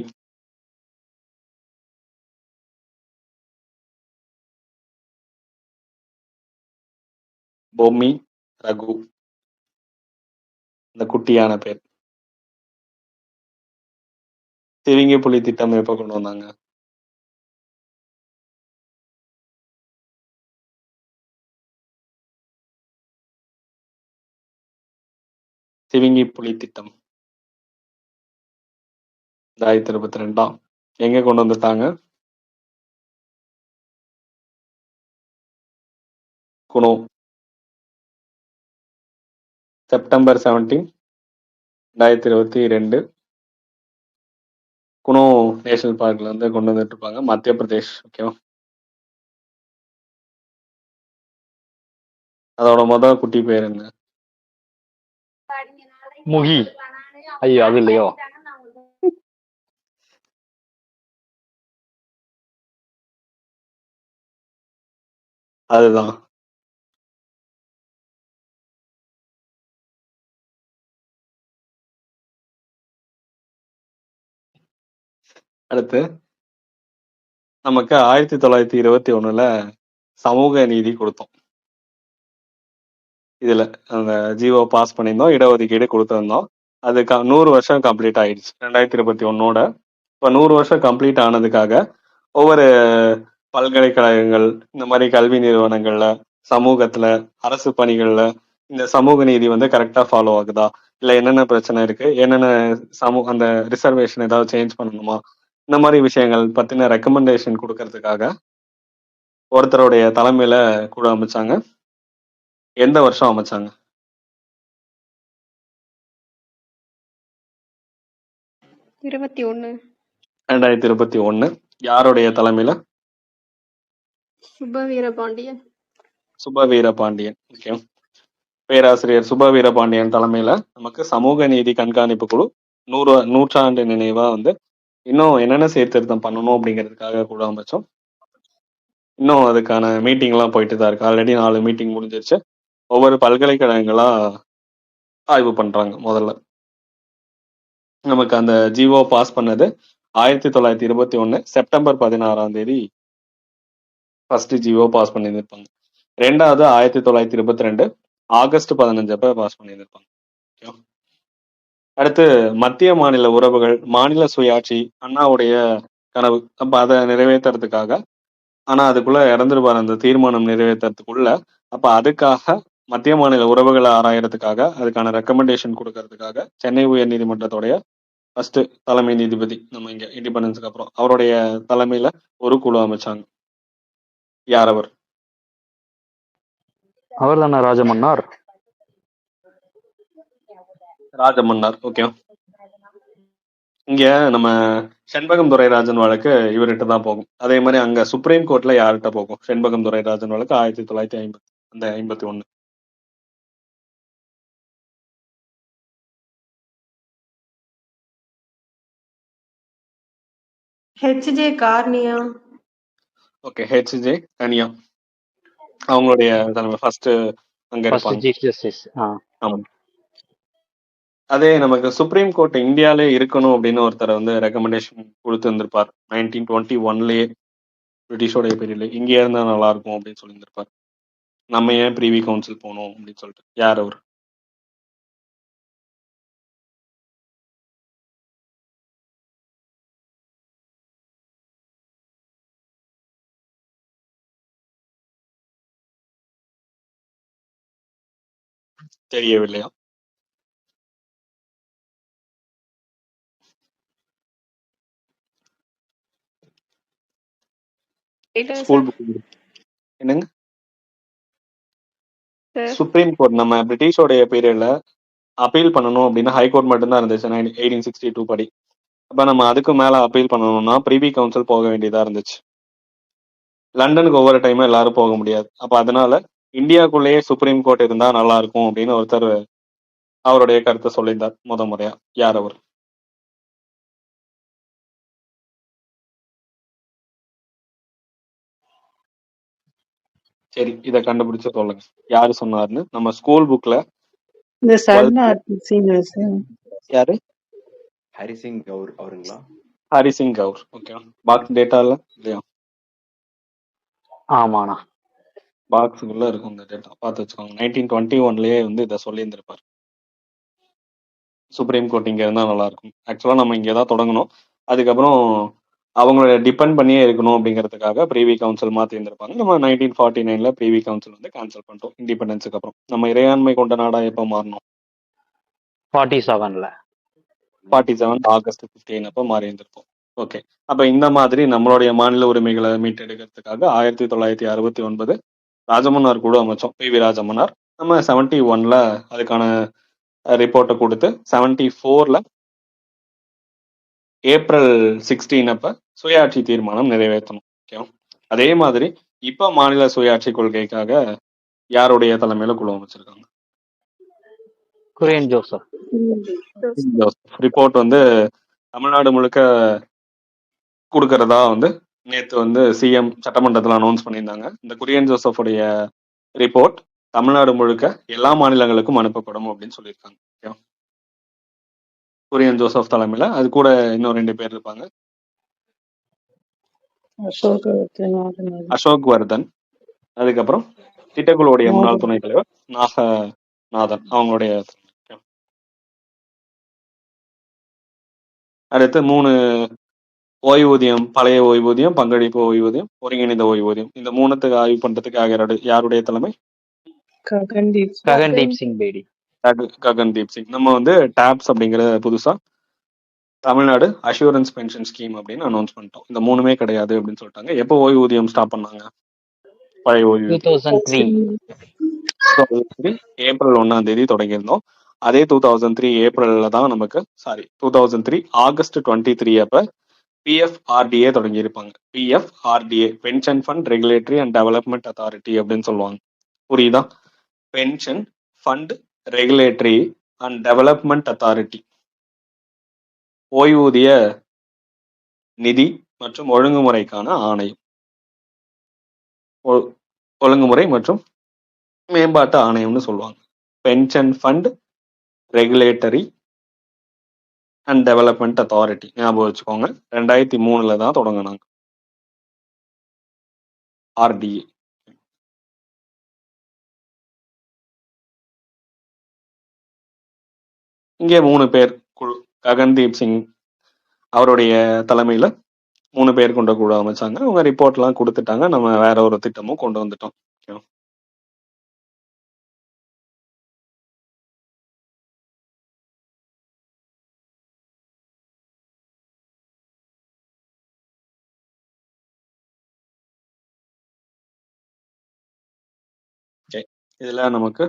பொம்மி ரகு. இந்த குட்டி யானை பேர். சிவிங்கி புலி திட்டம் எப்ப கொண்டு வந்தாங்க? சிவிங்கி புலி திட்டம் 2022. எங்க கொண்டு வந்துட்டாங்க? குனோ. செப்டம்பர் 17, 2022 குனோ நேஷனல் பார்க்ல இருந்து கொண்டு வந்துட்டு இருப்பாங்க. மத்திய பிரதேஷ். ஓகேவா? அதோட முதல் குட்டி பேர் என்ன? முகி. ஐயோ அது இல்லையோ. அதுதான். அடுத்து நமக்கு 1921 சமூக நீதி கொடுத்தோம். இதுல அந்த ஜிஓ பாஸ் பண்ணியிருந்தோம், இடஒதுக்கீடு கொடுத்திருந்தோம். அது 100 வருஷம் கம்ப்ளீட் ஆயிடுச்சு 2021. இப்போ 100 வருஷம் கம்ப்ளீட் ஆனதுக்காக ஒவ்வொரு பல்கலைக்கழகங்கள், இந்த மாதிரி கல்வி நிறுவனங்கள்ல, சமூகத்துல, அரசு பணிகள்ல இந்த சமூக நீதி வந்து கரெக்டா ஃபாலோ ஆகுதா, இல்ல என்னென்ன பிரச்சனை இருக்கு, என்னென்ன அந்த ரிசர்வேஷன் ஏதாவது சேஞ்ச் பண்ணணுமா, இந்த மாதிரி விஷயங்கள் பத்தின ரெக்கமெண்டேஷன் கொடுக்கறதுக்காக ஒருத்தருடைய தலைமையில குழு அமைச்சாங்க. எந்த வருஷம் அமைச்சாங்க? 21. 2021. யாருடைய தலைமையில? சுப வீரபாண்டியன். சுப வீரபாண்டியன். ஓகே. பேராசிரியர் சுப வீரபாண்டியன் தலைமையில நமக்கு சமூக நீதி கண்காணிப்பு குழு நூற்றாண்டு நினைவா வந்து இன்னும் என்னென்ன சீர்திருத்தம் பண்ணணும் அப்படிங்கிறதுக்காக குழு அமைச்சோம். இன்னும் அதுக்கான மீட்டிங் எல்லாம் போயிட்டு தான் இருக்கு. ஆல்ரெடி 4 மீட்டிங் முடிஞ்சிருச்சு. ஒவ்வொரு பல்கலைக்கழகங்களா ஆய்வு பண்றாங்க. முதல்ல நமக்கு அந்த ஜிஓ பாஸ் பண்ணது 1921 செப்டம்பர் 16ஆம் தேதி ஃபர்ஸ்ட் ஜிஓ பாஸ் பண்ணியிருப்பாங்க. ரெண்டாவது 1922 ஆகஸ்ட் 15 அப்ப பாஸ் பண்ணியிருப்பாங்க. அடுத்து மத்திய மாநில உறவுகள், மாநில சுயாட்சி, அண்ணாவுடைய கனவு. அப்ப அதை நிறைவேற்றுறதுக்காக, ஆனா அதுக்குள்ள இறந்துருப்பாரு அந்த தீர்மானம் நிறைவேற்றுறதுக்குள்ள. அப்ப அதுக்காக மத்திய மாநில உறவுகளை ஆராயறதுக்காக, அதுக்கான ரெக்கமெண்டேஷன் கொடுக்கறதுக்காக சென்னை உயர் நீதிமன்றத்துடைய ஃபர்ஸ்ட் தலைமை நீதிபதி நம்ம இங்க இண்டிபெண்டன்ஸுக்கு அப்புறம் அவருடைய தலைமையில ஒரு குழு அமைச்சாங்க. யார் அவர்? அவர் தானே ராஜமன்னார்? ராஜமன்னார். ஓகே. இங்க நம்ம செண்பகம் துரைராஜன் வழக்கு இவர்கிட்ட தான் போகும். அதே மாதிரி அங்க சுப்ரீம் கோர்ட்ல யார்கிட்ட போகும்? செண்பகம் துரைராஜன் வழக்கு 1951. H.J. கார்னியா. ஓகே. ஹெச்ஜே கனியா அவங்களுடைய தலைமை ஃபர்ஸ்ட் அங்க ஃபர்ஸ்ட் இருப்பாங்க. Chief justice. ஆமா. அதே நமக்கு சுப்ரீம் கோர்ட் இந்தியாலே இருக்கணும் அப்படின்னு ஒருத்தர் வந்து ரெக்கமெண்டேஷன் கொடுத்து இருந்திருப்பார். 1921லயே பிரிட்டிஷோடைய பீரியட்ல இங்கே இருந்தா நல்லா இருக்கும் அப்படின்னு சொல்லியிருந்திருப்பார். நம்ம ஏன் பிரிவி கவுன்சில் போகணும் அப்படின்னு சொல்லிட்டு. யார் அவர்? தெரியவில்லையா? இல்ல ஸ்கூல் சார். புக் என்னங்க? சார். சுப்ரீம் கோர்ட் நம்ம பிரிட்டிஷோடைய பீரியட்ல அப்பீல் பண்ணணும் அப்படின்னா ஹைகோர்ட் மட்டும்தான் இருந்துச்சு 1862 படி. அப்ப நம்ம அதுக்கு மேல அப்பீல் பண்ணணும்னா பிரிவி கவுன்சில் போக வேண்டியதா இருந்துச்சு. லண்டனுக்கு ஒவ்வொரு டைமும் எல்லாரும் போக முடியாது. அப்ப அதனால இந்தியாக்குள்ளேயே சுப்ரீம் கோர்ட் இருந்தா நல்லா இருக்கும் அப்படின்னு ஒருத்தர் அவருடைய கருத்தை சொல்லியிருந்தார் முறையா. யார் அவர்? சரி, இத கண்டுபிடிச்சு சொல்லுங்க. யாரு சொன்னாருன்னு. நம்ம ஸ்கூல் புக்ல இந்த சரணார்த்தி சிங் சார். யாரு? ஹரிசிங் கவுர் அவருங்களா? Harisingh Gour. Okay. Box data இல்லையா? ஆமாண்ணா. பாக்ஸுக்குள்ள இருக்கும் இந்த டேட்டா, பார்த்து வச்சுக்கோங்க. 1921லயே வந்து இதை சொல்லியிருந்திருப்பார். சுப்ரீம் கோர்ட் இங்க இருந்தா நல்லா இருக்கும். ஆக்சுவலா நம்ம இங்கே தான் தொடங்கணும். அதுக்கப்புறம் அவங்களோட டிபெண்ட் பண்ணியே இருக்கணும் அப்படிங்கிறதுக்காக பிரிவி கவுன்சில் மாற்றி இருந்திருப்பாங்க. நம்ம 1949ல பிரிவி கவுன்சில் வந்து கேன்சல் பண்ணிட்டோம் இண்டிபெண்டன்ஸுக்கு அப்புறம். நம்ம இறையாண்மை கொண்ட நாடா எப்போ மாறணும்? 47ல 47 ஆகஸ்ட் 15 அப்போ மாறி இருந்திருப்போம். ஓகே. அப்ப இந்த மாதிரி நம்மளுடைய மாநில உரிமைகளை மீட்டெடுக்கிறதுக்காக 1969 ராஜமன்னார் குழு அமைச்சோம். P V Rajamannar. நம்ம 71ல அதுக்கான ரிப்போர்ட்டை கொடுத்து 74ல ஏப்ரல் 16 அப்ப சுயாட்சி தீர்மானம் நிறைவேற்றணும். ஓகே. அதே மாதிரி இப்ப மாநில சுயாட்சி கொள்கைக்காக யாருடைய தலைமையில குழு அமைச்சிருக்காங்க? குரியன் ஜோசப். ரிப்போர்ட் வந்து தமிழ்நாடு முழுக்க கொடுக்கறதா வந்து நேத்து வந்து சிஎம் சட்டமன்றத்தில் அனௌன்ஸ் பண்ணியிருந்தாங்க. இந்த குரியன் ஜோசஃபுடைய ரிப்போர்ட் தமிழ்நாடு முழுக்க எல்லா மாநிலங்களுக்கும் அனுப்பப்படும் அப்படின்னு சொல்லியிருக்காங்க. ஓகே. குரியன் ஜோசப் தலைமையில அது கூட இன்னும் 2 பேர் இருப்பாங்க. அசோக் வர்தன். அதுக்கப்புறம் திட்டக்குழுவுடைய முன்னாள் துணைத் தலைவர் நாகநாதன் அவங்களுடைய. அடுத்து 3 ஓய்வூதியம், பழைய ஓய்வூதியம், பங்களிப்பு ஓய்வூதியம், ஒருங்கிணைந்த ஓய்வூதியம். இந்த 3த்துக்கு ஆய்வு பண்றதுக்கு யாருடைய தலைமை? ககன்தீப் சிங் பேடி. ககன்தீப் சிங். நம்ம வந்து டாப்ஸ் அப்படிங்கிற புதுசா தமிழ்நாடு அஷூரன்ஸ் பென்ஷன் ஸ்கீம் அப்படின்னு அனௌன்ஸ் பண்ணிட்டோம். இந்த மூணுமே கிடையாது அப்படின்னு சொல்லிட்டாங்க. எப்போ ஓய்வூதியம் ஸ்டாப் பண்ணாங்க? பழைய ஓய்வூதியம் 2003. 2003 ஏப்ரல் 1ஆம் தேதி தொடங்கியிருந்தோம். அதே 2003 ஏப்ரல்ல தான் நமக்கு 2003 ஆகஸ்ட் 23 அப்ப பிஎஃப்ஆர்டிஏ தொடங்கியிருப்பாங்க. PFRDA pension fund regulatory and development authority அப்படின்னு சொல்லுவாங்க. புரியுதா? Pension fund regulatory and development authority, ஓய்வூதிய நிதி மற்றும் ஒழுங்குமுறைக்கான ஆணையம், ஒழுங்குமுறை மற்றும் மேம்பாட்டு ஆணையம்னு சொல்லுவாங்க. Pension fund regulatory and development authority ஞாபகம் வச்சுக்கோங்க. 2003 தான் தொடங்கினாங்க ஆர்டிஏ. இங்கே 3 பேர் குழு, ககன்தீப் சிங் அவருடைய தலைமையில 3 பேர் கொண்ட குழு அமைச்சாங்க. அவங்க ரிப்போர்ட்லாம் கொடுத்துட்டாங்க. நம்ம வேற ஒரு திட்டமும் கொண்டு வந்துட்டோம். இதுல நமக்கு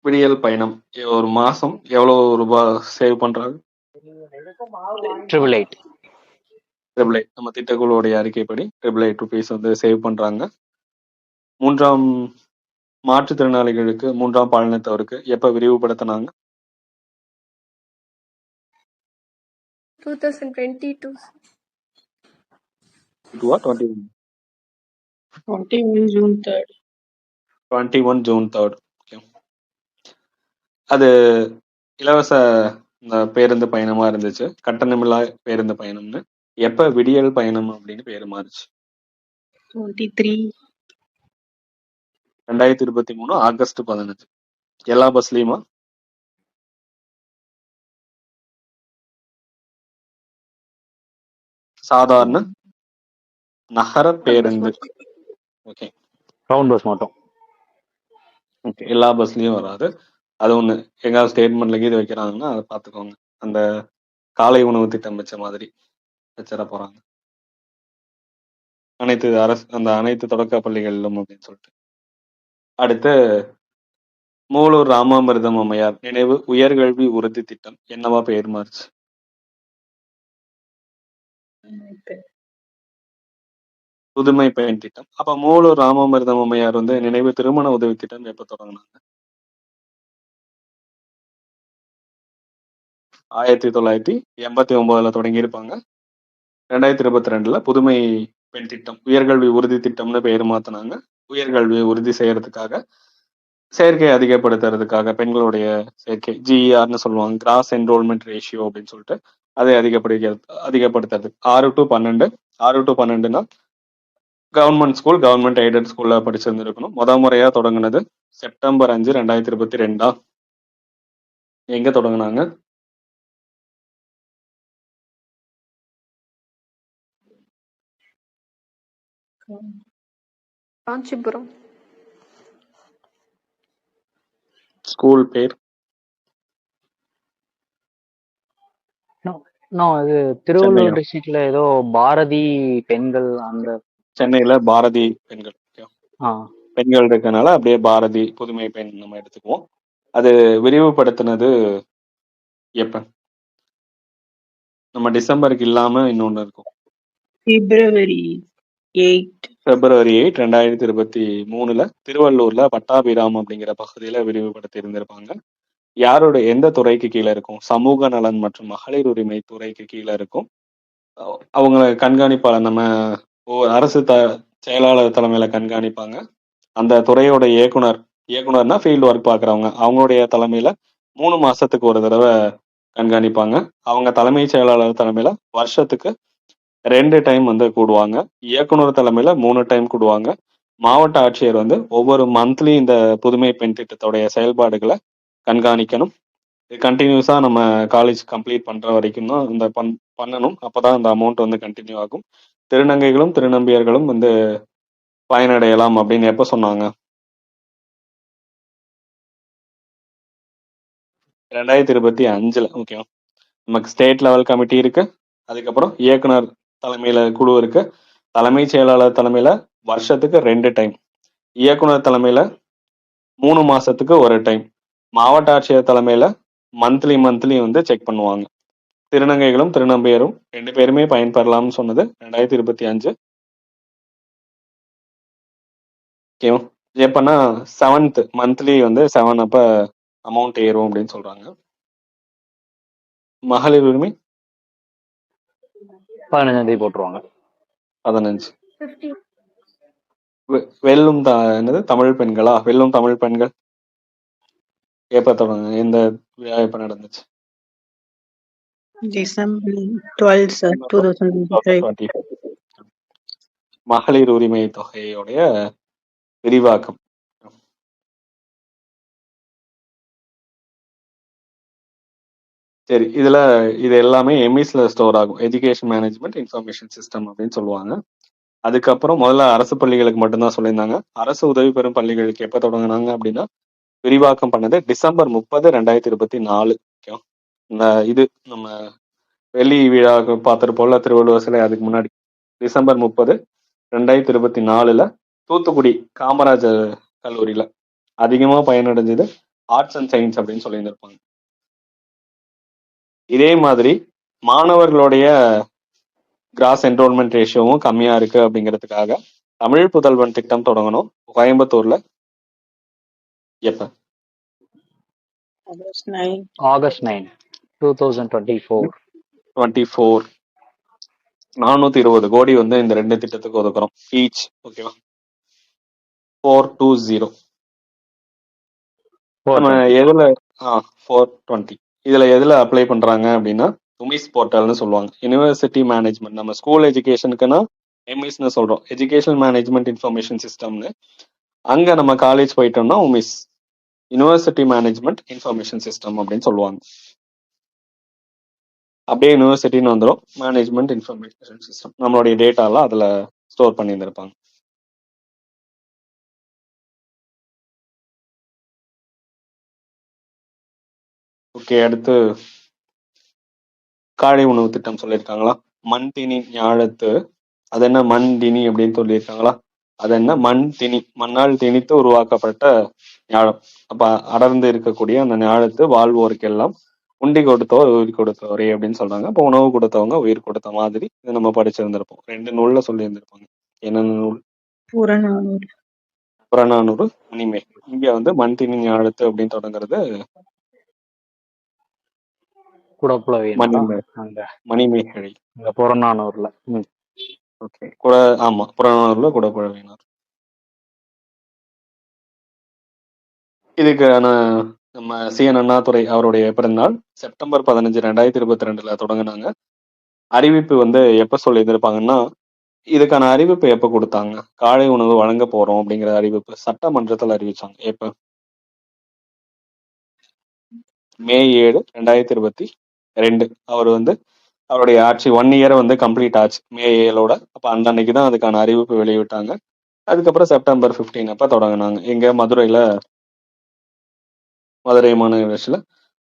விடியல் பயணம் ஒரு மாசம் எவ்வளவு ரூபாய் சேவ் பண்றாங்க? 888. நம்ம திட்டக்குழுவுடைய அறிக்கைப்படி 888 ருபீஸ் வந்து சேவ் பண்றாங்க. 3ஆம் மாற்றுத்திறனாளிகளுக்கு 3ஆம் பாலினத்தவருக்கு எப்ப விரிவுபடுத்தினாங்க? 2022. 21 June 3rd. 21 June 3rd. அது இலவச இந்த பேருந்து பயணமா இருந்துச்சு, கட்டணமில்லா பேருந்து பயணம்னு. எப்ப விடியல் பயணம் அப்படின்னு பேரு மாறுச்சு? 23. 2023 ஆகஸ்ட் 15. எல்லா பஸ்லயுமா? சாதாரண நகர பேருந்து. ஓகே, ரவுண்ட் பஸ் மட்டும். ஓகே, எல்லா பஸ்லயும் வராது. அது ஒண்ணு, எங்காவது ஸ்டேட்மெண்ட்ல கீது வைக்கிறாங்கன்னா அதை பார்த்துக்கோங்க. அந்த காலை உணவு திட்டம் வச்ச மாதிரி வச்சிட போறாங்க அனைத்து தொடக்க பள்ளிகளிலும் அப்படின்னு சொல்லிட்டு. அடுத்து மூலூர் ராமாமிர்தம் அம்மையார் நினைவு உயர்கல்வி உறுதி திட்டம் என்னவா பெயர் மாறுச்சு? புதுமை பெண் திட்டம். அப்ப மூலூர் ராமாமிர்தம் அம்மையார் வந்து நினைவு திருமண உதவி திட்டம் எப்ப தொடங்கினாங்க? 1989 தொடங்கி இருப்பாங்க. 2022 புதுமை பெண் திட்டம் உயர்கல்வி உறுதி திட்டம்னு பெயர் மாத்தினாங்க. உயர்கல்வியை உறுதி செய்யறதுக்காக, சேர்க்கை அதிகப்படுத்துறதுக்காக, பெண்களுடைய சேர்க்கை ஜிஆர்னு சொல்லுவாங்க, கிராஸ் என்ரோல்மெண்ட் ரேஷியோ அப்படின்னு சொல்லிட்டு, அதை அதிகப்படுத்துறது 6 to 12. 6 to 12னா கவர்மெண்ட் ஸ்கூல், கவர்மெண்ட் எய்டட் ஸ்கூல்ல படிச்சிருந்துருக்கணும். முறையா தொடங்கினது செப்டம்பர் 5, 2022. எங்க தொடங்கினாங்க? காஞ்சிபுரம். ஸ்கூல் பேர்? இது திருவள்ளூர் டிஸ்ட்ரிக்ட்ல ஏதோ பாரதி பெண்கள் அந்த சென்னையில பாரதி பெண்கள். பெண்கள் இருக்கனால அப்படியே பாரதி புதுமை பெண் நம்ம எடுத்துக்குவோம். அது விரிவுபடுத்தினது எப்ப? நம்ம டிசம்பருக்கு இல்லாம இன்னொன்னு இருக்கும். February 8. February 8, 2023 திருவள்ளூர்ல பட்டாபிராம் அப்படிங்கிற பகுதியில விரிவுபடுத்தி இருந்திருப்பாங்க. யாரோட எந்த துறைக்கு கீழே இருக்கும்? சமூக நலன் மற்றும் மகளிர் உரிமை துறைக்கு கீழே இருக்கும். அவங்க கண்காணிப்பாளர் நம்ம அரசு செயலாளர் தலைமையில கண்காணிப்பாங்க. அந்த துறையோட இயக்குனர்னா ஃபீல்டு ஒர்க் பாக்குறவங்க, அவங்களுடைய தலைமையில 3 மாசத்துக்கு ஒரு தடவை கண்காணிப்பாங்க. அவங்க தலைமைச் செயலாளர் தலைமையில வருஷத்துக்கு 2 டைம் வந்து கூடுவாங்க. இயக்குனர் தலைமையில 3 டைம் கூடுவாங்க. மாவட்ட ஆட்சியர் வந்து ஒவ்வொரு மந்த்லி இந்த புதுமை பெண் திட்டத்தோடைய செயல்பாடுகளை கண்காணிக்கணும். இது கண்டினியூஸா நம்ம காலேஜ் கம்ப்ளீட் பண்ற வரைக்கும் தான் இந்த பண்ணணும். அப்பதான் அந்த அமௌண்ட் வந்து கண்டினியூ ஆகும். திருநங்கைகளும் திருநம்பியர்களும் வந்து பயனடையலாம் அப்படின்னு எப்ப சொன்னாங்க? 2025 ஓகேவா. நமக்கு ஸ்டேட் லெவல் கமிட்டி இருக்கு, அதுக்கப்புறம் இயக்குனர் தலைமையில குழு இருக்கு, தலைமைச் செயலாளர் தலைமையில வருஷத்துக்கு 2 டைம், இயக்குனர் தலைமையில 3 மாசத்துக்கு ஒரு டைம், மாவட்ட ஆட்சியர் தலைமையில மந்த்லி வந்து செக் பண்ணுவாங்க. திருநங்கைகளும் திருநங்கையரும் 2 பேருமே பயன்பெறலாம்னு சொன்னது 2025. ஓகேவா. எப்பன்னா 7th மந்த்லி வந்து 7 அப்ப அமௌண்ட் ஏறும் அப்படின்னு சொல்றாங்க. மகளிர் உரிமை 15 தேதி போட்டுருவாங்க. 15. 15. வெல்லும் என்னது தமிழ் பெண்களா? வெல்லும் தமிழ் பெண்கள் எப்ப தொடங்க? இந்த விழா எப்ப நடந்துச்சு? December 12, sir, 2025. 2025. மகளிர் உரிமை தொகையுடைய விரிவாக்கம். சரி, இதுல இது எல்லாமே எம்இஸ்ல ஸ்டோர் ஆகும். எஜுகேஷன் மேனேஜ்மெண்ட் இன்ஃபர்மேஷன் சிஸ்டம் அப்படின்னு சொல்லுவாங்க. அதுக்கப்புறம் முதல்ல அரசு பள்ளிகளுக்கு மட்டும்தான் சொல்லியிருந்தாங்க. அரசு உதவி பெறும் பள்ளிகளுக்கு எப்ப தொடங்கினாங்க அப்படின்னா விரிவாக்கம் பண்ணது டிசம்பர் 30, 2024. ஓகே. இது நம்ம வெள்ளி விழா பார்த்துருப்போம்ல, திருவள்ளுவர் சிலை, அதுக்கு முன்னாடி டிசம்பர் 30, 2024 தூத்துக்குடி காமராஜர் கல்லூரியில அதிகமா பயனடைஞ்சது ஆர்ட்ஸ் அண்ட் சயின்ஸ் அப்படின்னு சொல்லியிருந்திருப்பாங்க. இதே மாதிரி மாணவர்களுடைய கிராஸ் என்ரோல்மெண்ட் ரேஷியோவும் கம்மியா இருக்கு அப்படிங்கிறதுக்காக தமிழ் புதல்வன் திட்டம் தொடங்கணும் கோயம்புத்தூர்ல. எப்ப? ஆகஸ்ட் 9, 2024. 24. 420 கோடி வந்து இந்த 2 திட்டத்துக்கு ஒதுக்குறோம் ஈச். ஓகேவா. 420. நம்ம எதுல 420 இதுல எதுல அப்ளை பண்றாங்க அப்படின்னா உமிஸ் போர்ட்டல்னு சொல்லுவாங்க. University management. நம்ம ஸ்கூல் எஜுகேஷனுக்குன்னா எம்இஸ்னு சொல்றோம், எஜுகேஷன் மேனேஜ்மெண்ட் இன்ஃபர்மேஷன் சிஸ்டம்னு. அங்க நம்ம காலேஜ் போயிட்டோம்னா உமிஸ், யுனிவர்சிட்டி மேனேஜ்மெண்ட் இன்ஃபர்மேஷன் சிஸ்டம் அப்படின்னு சொல்லுவாங்க. அப்படியே யூனிவர்சிட்டின்னு வந்துடும், மேனேஜ்மெண்ட் இன்ஃபர்மேஷன் சிஸ்டம். நம்மளுடைய டேட்டாலாம் அதுல ஸ்டோர் பண்ணியிருந்திருப்பாங்க. ஓகே. அடுத்து காலை உணவு திட்டம் சொல்லியிருக்காங்களா? மண் திணி ஞாழத்து, அது என்ன மண் திணி அப்படின்னு சொல்லியிருக்காங்களா? அது என்ன மண் திணி, மண்ணால் திணித்து உருவாக்கப்பட்ட ஞாழம். அப்ப அடர்ந்து இருக்கக்கூடிய அந்த ஞாழத்து வாழ்வோருக்கெல்லாம் உண்டி கொடுத்தோர் உயிர் கொடுத்தவரே அப்படின்னு சொல்றாங்க. அப்போ உணவு கொடுத்தவங்க உயிர் கொடுத்த மாதிரி இது நம்ம படிச்சிருந்திருப்போம். 2 நூல்ல சொல்லி இருந்திருப்பாங்க. என்னென்ன நூல்? புறநானூறு. புறநானூறு, மணிமே. இங்க வந்து மண் திணி ஞாழத்து அப்படின்னு தொடங்குறது மணிமேகலை. புறநானூர்ல. ஓகே. ஆமா, புறநானூர்ல குடப்புழவினார். இதுக்கான நம்ம சிஎன் அண்ணாதுரை அவருடைய பிறந்தநாள் செப்டம்பர் 15, 2022 தொடங்கினாங்க. அறிவிப்பு வந்து எப்ப சொல்லி இருந்திருப்பாங்கன்னா, இதுக்கான அறிவிப்பு எப்ப கொடுத்தாங்க? காலை உணவு வழங்க போறோம் அப்படிங்கிற அறிவிப்பு சட்டமன்றத்தில் அறிவிச்சாங்க. எப்ப? மே 7, 2022. அவர் வந்து அவருடைய ஆட்சி 1 இயர் வந்து கம்ப்ளீட் ஆச்சு மே 7ஓட. அப்ப அந்த அன்னைக்கு தான் அதுக்கான அறிவிப்பு வெளியிட்டாங்க. அதுக்கப்புறம் செப்டம்பர் 15 அப்ப தொடங்கினாங்க. எங்க? மதுரை மாநகராட்சியில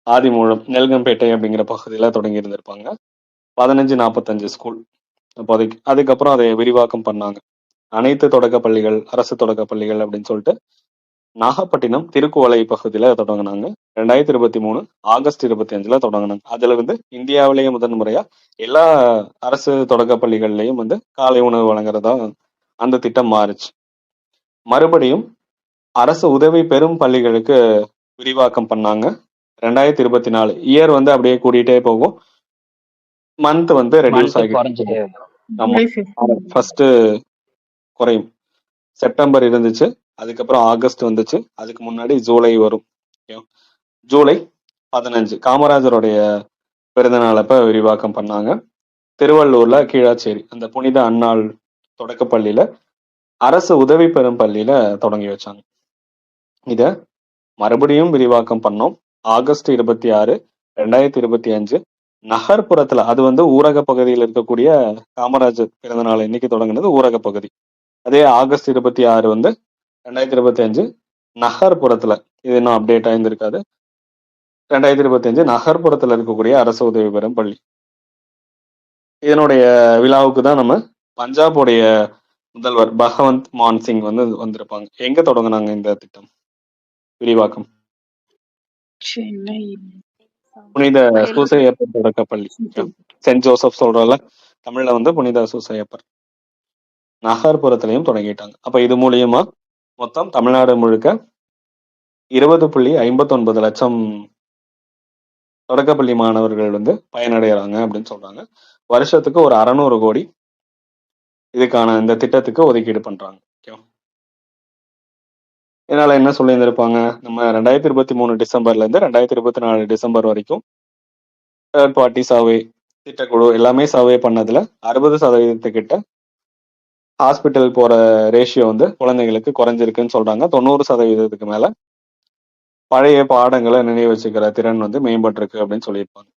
ஆதிமூலம் நெல்கம்பேட்டை அப்படிங்கிற பகுதியில தொடங்கி இருந்திருப்பாங்க. 1545 ஸ்கூல் அப்போதைக்கு. அதுக்கப்புறம் அதை விரிவாக்கம் பண்ணாங்க. அனைத்து தொடக்க பள்ளிகள், அரசு தொடக்க பள்ளிகள் அப்படின்னு சொல்லிட்டு நாகப்பட்டினம் திருக்குவளை பகுதியில தொடங்கினாங்க. 2023 ஆகஸ்ட் 25 தொடங்கினாங்க. அதுல இருந்து இந்தியாவிலேயே முதன் முறையா எல்லா அரசு தொடக்க பள்ளிகள்லயும் வந்து காலை உணவு வழங்குறதா அந்த திட்டம் மாறுச்சு. மறுபடியும் அரசு உதவி பெறும் பள்ளிகளுக்கு விரிவாக்கம் பண்ணாங்க. 2024 இயர் வந்து அப்படியே கூடிட்டே போகும், மந்த் வந்து ரெடியூஸ் ஆகிட்டு. ஆமா, ஃபர்ஸ்ட் குறையும். செப்டம்பர் இருந்துச்சு, அதுக்கப்புறம் ஆகஸ்ட் வந்துச்சு, அதுக்கு முன்னாடி ஜூலை வரும். ஜூலை 15 காமராஜருடைய பிறந்தநாள் அப்ப விரிவாக்கம் பண்ணாங்க. திருவள்ளூர்ல கீழாச்சேரி அந்த புனித அன்னாள் தொடக்கப்பள்ளியில அரசு உதவி பெறும் பள்ளியில தொடங்கி வச்சாங்க. இத மறுபடியும் விரிவாக்கம் பண்ணோம். ஆகஸ்ட் 26, 2025 நகர்ப்புறத்துல, அது வந்து ஊரக பகுதியில் இருக்கக்கூடிய காமராஜர் பிறந்தநாள் இன்னைக்கு தொடங்கினது ஊரக பகுதி. அதே ஆகஸ்ட் 26 வந்து 2025 நகர்ப்புறத்துல, இது இன்னும் அப்டேட் ஆயிருந்திருக்காது, 2025 நகர்ப்புறத்துல இருக்கக்கூடிய அரசு உதவி பெறும் பள்ளி. இதனுடைய விழாவுக்கு தான் நம்ம பஞ்சாபுடைய முதல்வர் பகவந்த் மான் சிங் வந்து வந்திருப்பாங்க. எங்க தொடங்குனாங்க இந்த திட்டம் விரிவாக்கம்? சென்னை புனித மயிலாடுதுறை. சூசையப்பர் தொடக்கப்பள்ளி, சென்ட் ஜோசப் சொல்றோம்ல, தமிழ்ல வந்து புனித சூசையப்பர். நகர்ப்புறத்திலையும் தொடங்கிட்டாங்க. அப்ப இது மூலியமா மொத்தம் தமிழ்நாடு முழுக்க 20.59 லட்சம் தொடக்கப்பள்ளி மாணவர்கள் வந்து பயனடைகிறாங்க அப்படின்னு சொல்றாங்க. வருஷத்துக்கு ஒரு 600 கோடி இதுக்கான இந்த திட்டத்துக்கு ஒதுக்கீடு பண்றாங்க. ஓகே, இதனால என்ன சொல்லியிருந்திருப்பாங்க, நம்ம 2023 டிசம்பர்ல இருந்து 2024 டிசம்பர் வரைக்கும் தேர்ட் பார்ட்டி சர்வே திட்டக்குழு எல்லாமே சர்வே பண்ணதுல 60% கிட்ட ஹாஸ்பிட்டல் போற ரேஷியோ வந்து குழந்தைகளுக்கு குறைஞ்சிருக்குன்னு சொல்றாங்க. 90% மேல பழைய பாடங்களை நினைவு வச்சுக்கிற திறன் வந்து மேம்பட்டிருக்கு அப்படின்னு சொல்லியிருப்பாங்க.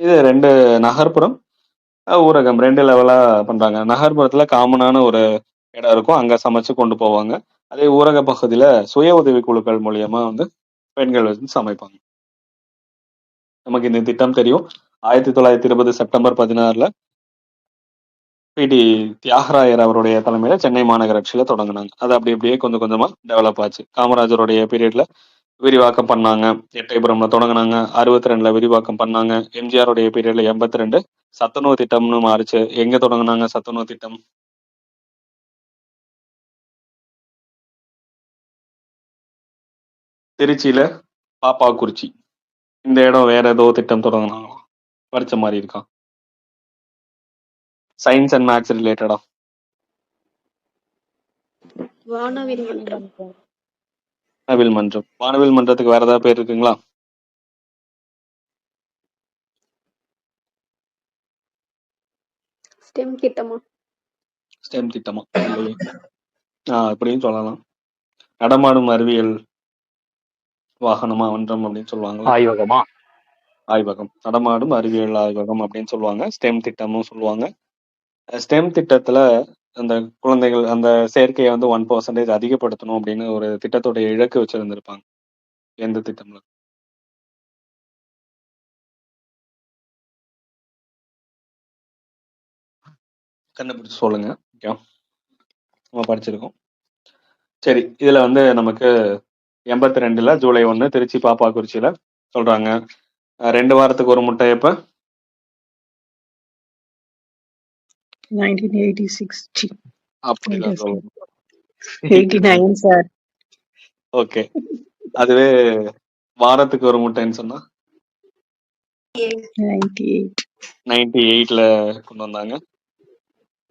இது 2 நகர்ப்புறம் ஊரகம் 2 லெவலா பண்றாங்க. நகர்ப்புறத்துல காமனான ஒரு இடம் இருக்கும், அங்க சமைச்சு கொண்டு போவாங்க. அதே ஊரக பகுதியில சுய உதவி குழுக்கள் மூலியமா வந்து பெண்கள் வந்து சமைப்பாங்க. நமக்கு இந்த திட்டம் தெரியும். 1920 செப்டம்பர் 16ல பிடி தியாகராயர் அவருடைய தலைமையில சென்னை மாநகராட்சியில தொடங்கினாங்க. அது அப்படி அப்படியே கொஞ்சம் கொஞ்சமா டெவலப் ஆச்சு. காமராஜருடைய பீரியட்ல விரிவாக்கம் பண்ணாங்க. எட்டயபுரம்ல தொடங்கினாங்க, 62ல விரிவாக்கம் பண்ணாங்க. எம்ஜிஆருடைய பீரியட்ல 82 சத்துணவு திட்டம்னு மாறுச்சு. எங்க தொடங்கினாங்க சத்துணவு திட்டம்? திருச்சியில பாப்பாக்குறிச்சி. இந்த இடம் வேற ஏதோ திட்டம் தொடங்கினாங்க, படிச்ச மாதிரி இருக்கா? சயின்ஸ் அண்ட் மேத்ஸ் ரிலேட்டடா? வானவில் மன்றம். வானவில் மன்றம். வானவில் மன்றத்துக்கு வேற ஏதாவது பேர் இருக்குங்களா? ஸ்டெம் திட்டமா? ஸ்டெம் திட்டமா? இல்லையே. அப்படின்னு சொல்லலாம். நடமாடும் அறிவியல் வாகனமா மன்றம் அப்படின்னு சொல்லுவாங்களா? ஆய்வகமா? ஆய்வகம். நடமாடும் அறிவியல் ஆய்வகம் அப்படின்னு சொல்லுவாங்க. ஸ்டெம் திட்டமும் சொல்லுவாங்க. ஸ்டெம் திட்டத்துல அந்த குழந்தைகள் அந்த சேர்க்கையை வந்து 1% அதிகப்படுத்தணும் அப்படின்னு ஒரு திட்டத்துடைய இலக்கு வச்சிருந்திருப்பாங்க. எந்த திட்டம்ல? கண்டுபிடிச்சு சொல்லுங்க. ஓகே, நம்ம படிச்சிருக்கோம். சரி, இதுல வந்து நமக்கு 82ல ஜூலை 1 திருச்சி பாப்பாக்குறிச்சியில சொல்றாங்க. 2 வாரத்துக்கு ஒரு முட்டை எப்ப? 1986 அப்படிதான் சொல்லணும். 89 சார். ஓகே, அதுவே வாரத்துக்கு ஒரு முட்டைன்னு சொன்னா 98 98ல கொண்டு வந்தாங்க.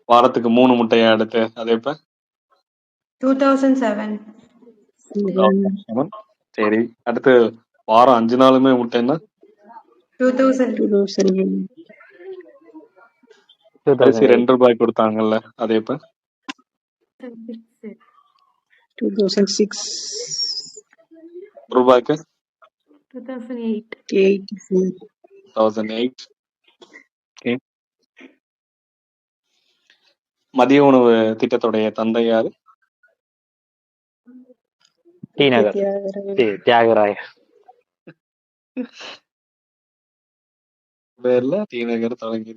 வாரத்துக்கு 3 முட்டையை அடுத்து அது எப்ப? 2007. 2007. சரி, அடுத்து வாரம் 5 நாளுமே முட்டைன்னா 2000. 2001 அரிசி 2008. 2 ரூபாய் கொடுத்தாங்கல்ல, அது எப்ப? 2006 ரூபாய்க்கு 2008. 84 2008. Okay. மதிய உணவு திட்டத்துடைய தந்தை யாரு? டி நகர். தியாகராயர். பேர்ல டி நகர் தொடங்கி.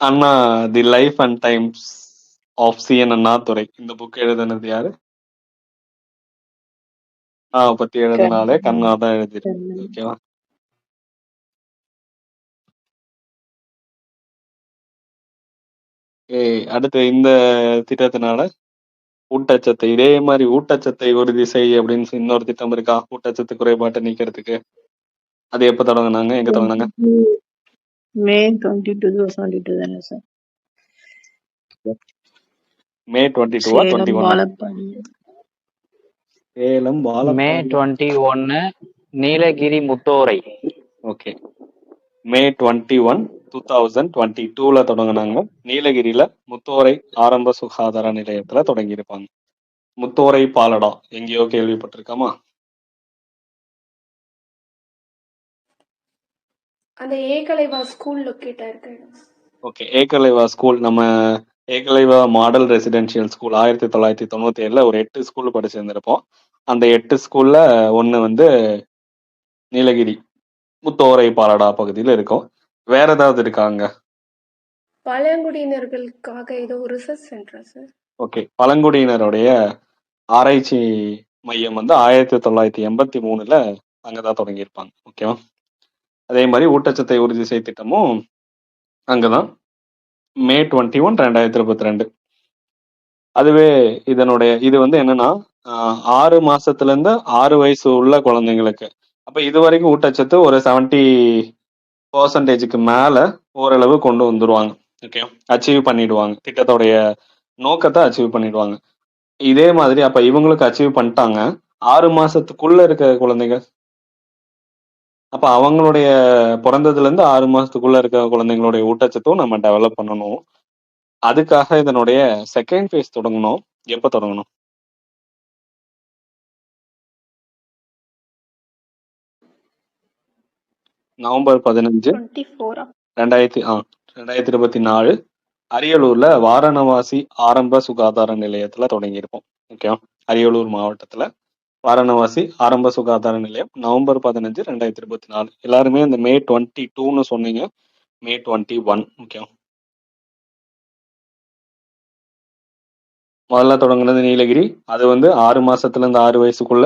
Anna the life and times of CN Annadurai இந்த புக் எழுதுனது யாரு? பத்தி எழுதினாலே கண்ணா தான் எழுதிருக்கு. ஓகேவா? அடுத்து இந்த திட்டத்தினால ஊட்டச்சத்து, இதே மாதிரி ஊட்டச்சத்தை உறுதி செய் அப்படின்னு இன்னொரு திட்டம் இருக்கா? ஊட்டச்சத்து குறைபாட்டை நீக்கிறதுக்கு. அது எப்ப தொடங்கினாங்க, எங்க தொடங்கினாங்க? மே 22 2022 தானே சார்? மே 22 சேலம் 21? வாழப்பாடி. சேலம் மே வாழப்பாடி. 21 நீலகிரி முத்தோரை. ஓகே, மே 21 2022ல தொடங்கினாங்க. நீலகிரியில முத்தோரை ஆரம்ப சுகாதார நிலையத்துல தொடங்கி இருப்பாங்க. முத்தோரை பாலடா எங்கேயோ கேள்விப்பட்டிருக்காமா? அந்த ஏகலைவா ஸ்கூல் லொக்கேட் ஆயிருக்கு. ஓகே, ஏகலைவா ஸ்கூல் நம்ம ஏகலைவா மாடல் ரெசிடென்ஷியல் ஸ்கூல் 1997ல ஒரு 8 ஸ்கூல் படிச்சிருந்திருப்போம். அந்த 8 ஸ்கூல்ல ஒண்ணு வந்து நீலகிரி முத்தோரை பாலடா பகுதியில இருக்கும். வேற ஏதாவது இருக்காங்க? பழங்குடியினர்களுக்காக ஏதோ ரிசர்ச் சென்டரா சார்? ஓகே. பழங்குடியினருடைய ஆராய்ச்சி மையம் வந்து 1983ல அங்கதான் தொடங்கியிருப்பாங்க. ஓகேவா? அதே மாதிரி ஊட்டச்சத்தை உறுதி செய் திட்டமும் அங்கதான். மே 21 2022. அதுவே இது வந்து என்னன்னா 6 மாசத்துல இருந்து 6 வயசு உள்ள குழந்தைங்களுக்கு. அப்ப இது வரைக்கும் ஊட்டச்சத்து ஒரு 70% மேல ஓரளவு கொண்டு வந்துருவாங்க. ஓகே, அச்சீவ் பண்ணிடுவாங்க. திட்டத்தோடைய நோக்கத்தை அச்சீவ் பண்ணிடுவாங்க. இதே மாதிரி அப்ப இவங்களுக்கு அச்சீவ் பண்ணிட்டாங்க. 6 மாசத்துக்குள்ள இருக்க குழந்தைங்க, அப்ப அவங்களுடைய பிறந்ததுல இருந்து 6 மாசத்துக்குள்ள இருக்க குழந்தைங்களுடைய ஊட்டச்சத்தும் நம்ம டெவலப் பண்ணணும். அதுக்காக இதனுடைய செகண்ட் ஃபேஸ் தொடங்கணும். எப்ப தொடங்கணும்? நவம்பர் 15 24 2024 அரியலூர்ல வாரணவாசி ஆரம்ப சுகாதார நிலையத்துல தொடங்கியிருப்போம். ஓகேவா? அரியலூர் மாவட்டத்துல வாரணவாசி ஆரம்ப சுகாதார நிலையம் நவம்பர் 15 2024. எல்லாருமே இந்த மே 22ன்னு சொன்னீங்க. மே 21. ஓகேவா? முதல்ல தொடங்குனது நீலகிரி. அது வந்து 6 மாசத்துல இருந்து 6 வயசுக்குள்ள.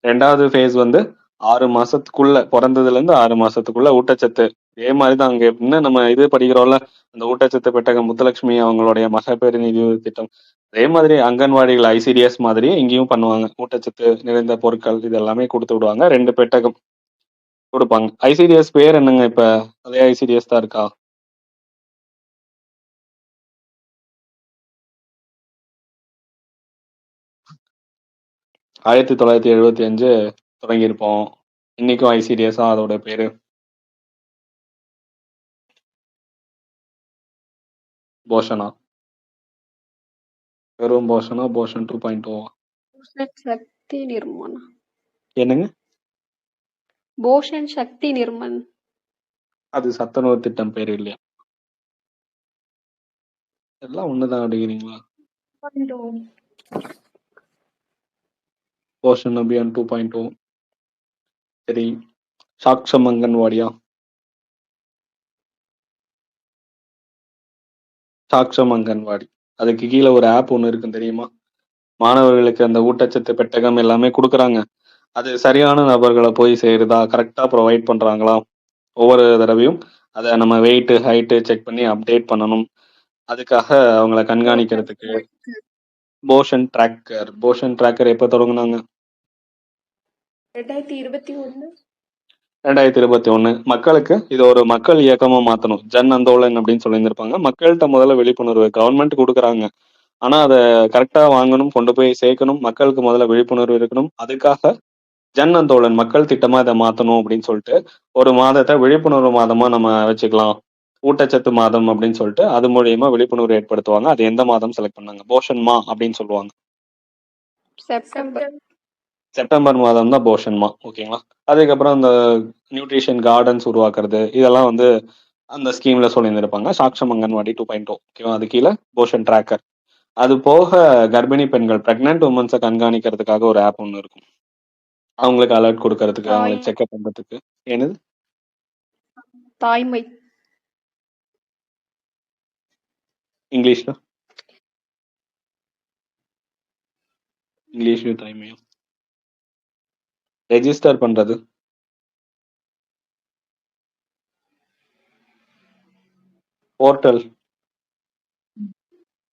ரெண்டாவது ஃபேஸ் வந்து 6 மாசத்துக்குள்ள, பிறந்ததுல இருந்து 6 மாசத்துக்குள்ள ஊட்டச்சத்து. இதே மாதிரிதான் அங்க எப்படின்னா நம்ம இது படிக்கிறோம்ல, அந்த ஊட்டச்சத்து பெட்டகம் முத்துலட்சுமி அவங்களுடைய மகப்பேறு நிதி திட்டம். அதே மாதிரி அங்கன்வாடிகள் ஐசிடிஎஸ் மாதிரியே இங்கேயும் பண்ணுவாங்க. ஊட்டச்சத்து நிறைந்த பொருட்கள் இது எல்லாமே கொடுத்து விடுவாங்க. 2 பெட்டகம் கொடுப்பாங்க. ஐசிடிஎஸ் பேர் என்னங்க இப்ப? அதே ஐசிடிஎஸ் தான் இருக்கா? ஆயிரத்தி 975 தொடங்கியிருப்போம். இன்னைக்கும் ஐசிடிஎஸ் தான் அதோட பேரு. போஷனா, வெறும் போஷனா, போஷன் 2.0. போஷன் சக்தி நிர்மன். என்னங்க? போஷன் சக்தி நிர்மன். அது சத்துணவு திட்டம் பேரு இல்லையா? எல்லாம் ஒண்ணுதான் அப்படிங்கிறீங்களா? போஷன் அபியான் 2.0. சரி, சாக்ஷம் அங்கன்வாடியா? சாக்ஷம் அங்கன்வாடி. அதுக்கு கீழே ஒரு ஆப் ஒன்று இருக்கும் தெரியுமா? மாணவர்களுக்கு அந்த ஊட்டச்சத்து பெட்டகம் எல்லாமே கொடுக்குறாங்க. அது சரியான நபர்களை போய் சேருதா, கரெக்டா ப்ரொவைட் பண்றாங்களா? ஒவ்வொரு தடவையும் அதை நம்ம வெயிட் ஹைட்டு செக் பண்ணி அப்டேட் பண்ணணும். அதுக்காக அவங்கள கண்காணிக்கிறதுக்கு போஷன் ட்ராக்கர் எப்போ தொடங்குனாங்க? 2021. 2021. மக்களுக்கு இது ஒரு மக்கள் இயக்கமா மாத்தணும். ஜன் அந்தோலன் அப்படின்னு சொல்லியிருந்திருப்பாங்க. மக்கள்கிட்ட முதல்ல விழிப்புணர்வு கவர்மெண்ட் கொடுக்குறாங்க. ஆனா அதை கரெக்டா வாங்கணும், கொண்டு போய் சேர்க்கணும், மக்களுக்கு முதல்ல விழிப்புணர்வு இருக்கணும். அதுக்காக ஜன் அந்தோலன் மக்கள் திட்டமா இதை மாத்தணும் அப்படின்னு சொல்லிட்டு ஒரு மாதத்தை விழிப்புணர்வு மாதமா நம்ம வச்சுக்கலாம். ஊட்டச்சத்து மாதம் அப்படின்னு சொல்லிட்டு அது மூலியமா விழிப்புணர்வு ஏற்படுத்துவாங்க. அது எந்த மாதம் செலக்ட் பண்ணாங்க? போஷன் மா அப்படின்னு சொல்லுவாங்க. செப்டம்பர் மாதம் தான் போஷன் மா. ஓகேங்களா? அதுக்கப்புறம் இந்த நியூட்ரிஷன் கார்டன்ஸ் உருவாக்குறது இதெல்லாம் வந்து அந்த ஸ்கீம்ல சொல்லியிருந்திருப்பாங்க. சாக்ஷம் அங்கன்வாடி 2.0. ஓகேவா? அது கீழே போஷன் ட்ராக்கர். அது போக கர்ப்பிணி பெண்கள் பிரெக்னன்ட் உமன்ஸை கண்காணிக்கிறதுக்காக ஒரு ஆப் ஒன்று இருக்கும். அவங்களுக்கு அலர்ட் கொடுக்கறதுக்கு, அவங்களுக்கு செக்அப் பண்றதுக்கு. என்னது? தாய்மை. இங்கிலீஷ்ல தாய்மையும் ரெஜிஸ்டர் பண்றது. Portal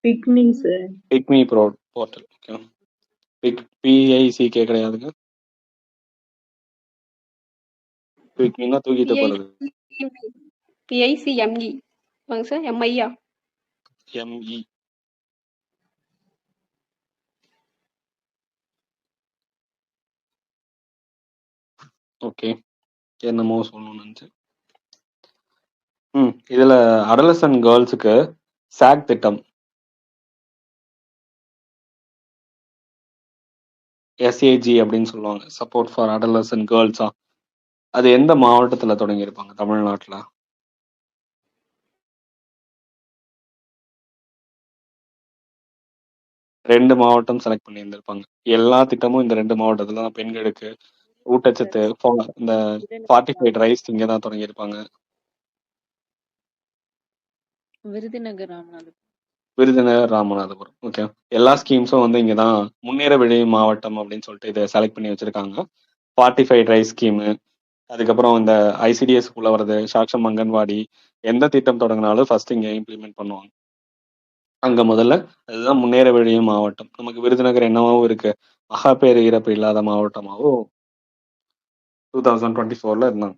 picme sir. Picme portal. Okay, PICK கிடையாதுங்க. பிக்மின்னா தூக்கிட்டு போறது. பிஐசிஎம்இ வாங்க சார். எம்ஐயா? எம்இ. ஓகே, என்னமோ சொல்லணும்னு நினைச்சேன். இதுல அடலசன் கேர்ள்ஸுக்கு சாக் திட்டம், எஸ்ஏஜி அப்படின்னு சொல்லுவாங்க, சப்போர்ட் ஃபார் அடலசன் கேர்ள்ஸா. அது எந்த மாவட்டத்துல தொடங்கியிருப்பாங்க தமிழ்நாட்டுல? 2 மாவட்டம் செலக்ட் பண்ணியிருந்திருப்பாங்க. எல்லா திட்டமும் இந்த 2 மாவட்டத்துல தான். பெண்களுக்கு ஊட்டச்சத்து, இந்த ஃபார்ட்டிஃபைட் ரைஸ் இங்க தான் தொடங்கியிருப்பாங்க. விருதுநகர் ராமநாதபுரம். விருதுநகர், ராமநாதபுரம். ஓகே. எல்லா ஸ்கீம்ஸும் வந்து இங்க தான் முன்னேற விளையும் மாவட்டம் அப்படின்னு சொல்லிட்டு இதை செலக்ட் பண்ணி வச்சிருக்காங்க. ஃபார்ட்டிஃபைட் ரைஸ் ஸ்கீமு, அதுக்கப்புறம் இந்த ஐசிடிஎஸ் உள்ள வர்றது, சாக்ஷம் அங்கன்வாடி, எந்த திட்டம் தொடங்கினாலும் ஃபர்ஸ்ட் இங்க இம்ப்ளிமெண்ட் பண்ணுவாங்க. அங்க முதல்ல அதுதான் முன்னேற விழையும் மாவட்டம். நமக்கு விருதுநகர் என்னவாவும் இருக்கு, மகாபேறு இறப்பு இல்லாத மாவட்டமாவும் 2024 இருந்தாங்க.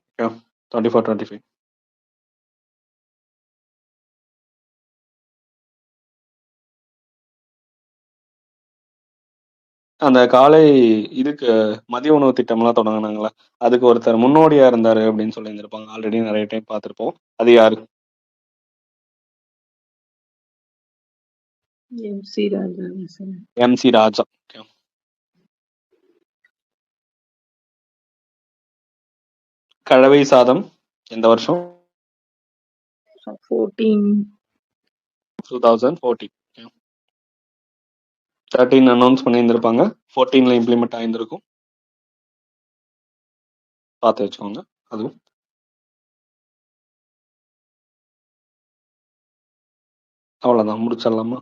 24-25. அந்த காலை இதுக்கு மதிய உணவு திட்டம்லாம் தொடங்கினாங்களா, அதுக்கு ஒருத்தர் முன்னோடியா இருந்தாரு அப்படின்னு சொல்லியிருந்திருப்பாங்க. ஆல்ரெடி நிறைய டைம் பார்த்திருப்போம். அது யாரு? எம்சி ராஜா சார். எம்சி ராஜா. Okay. கழவை சாதம் எந்த வருஷம்? 14. 2014. 13 அனௌன்ஸ் பண்ணியிருந்திருப்பாங்க, 14ல இம்ப்ளிமெண்ட் ஆயிருந்திருக்கும். பார்த்து வச்சுக்கோங்க. அதுவும் அவ்வளோதான், முடிச்சிடலாமா?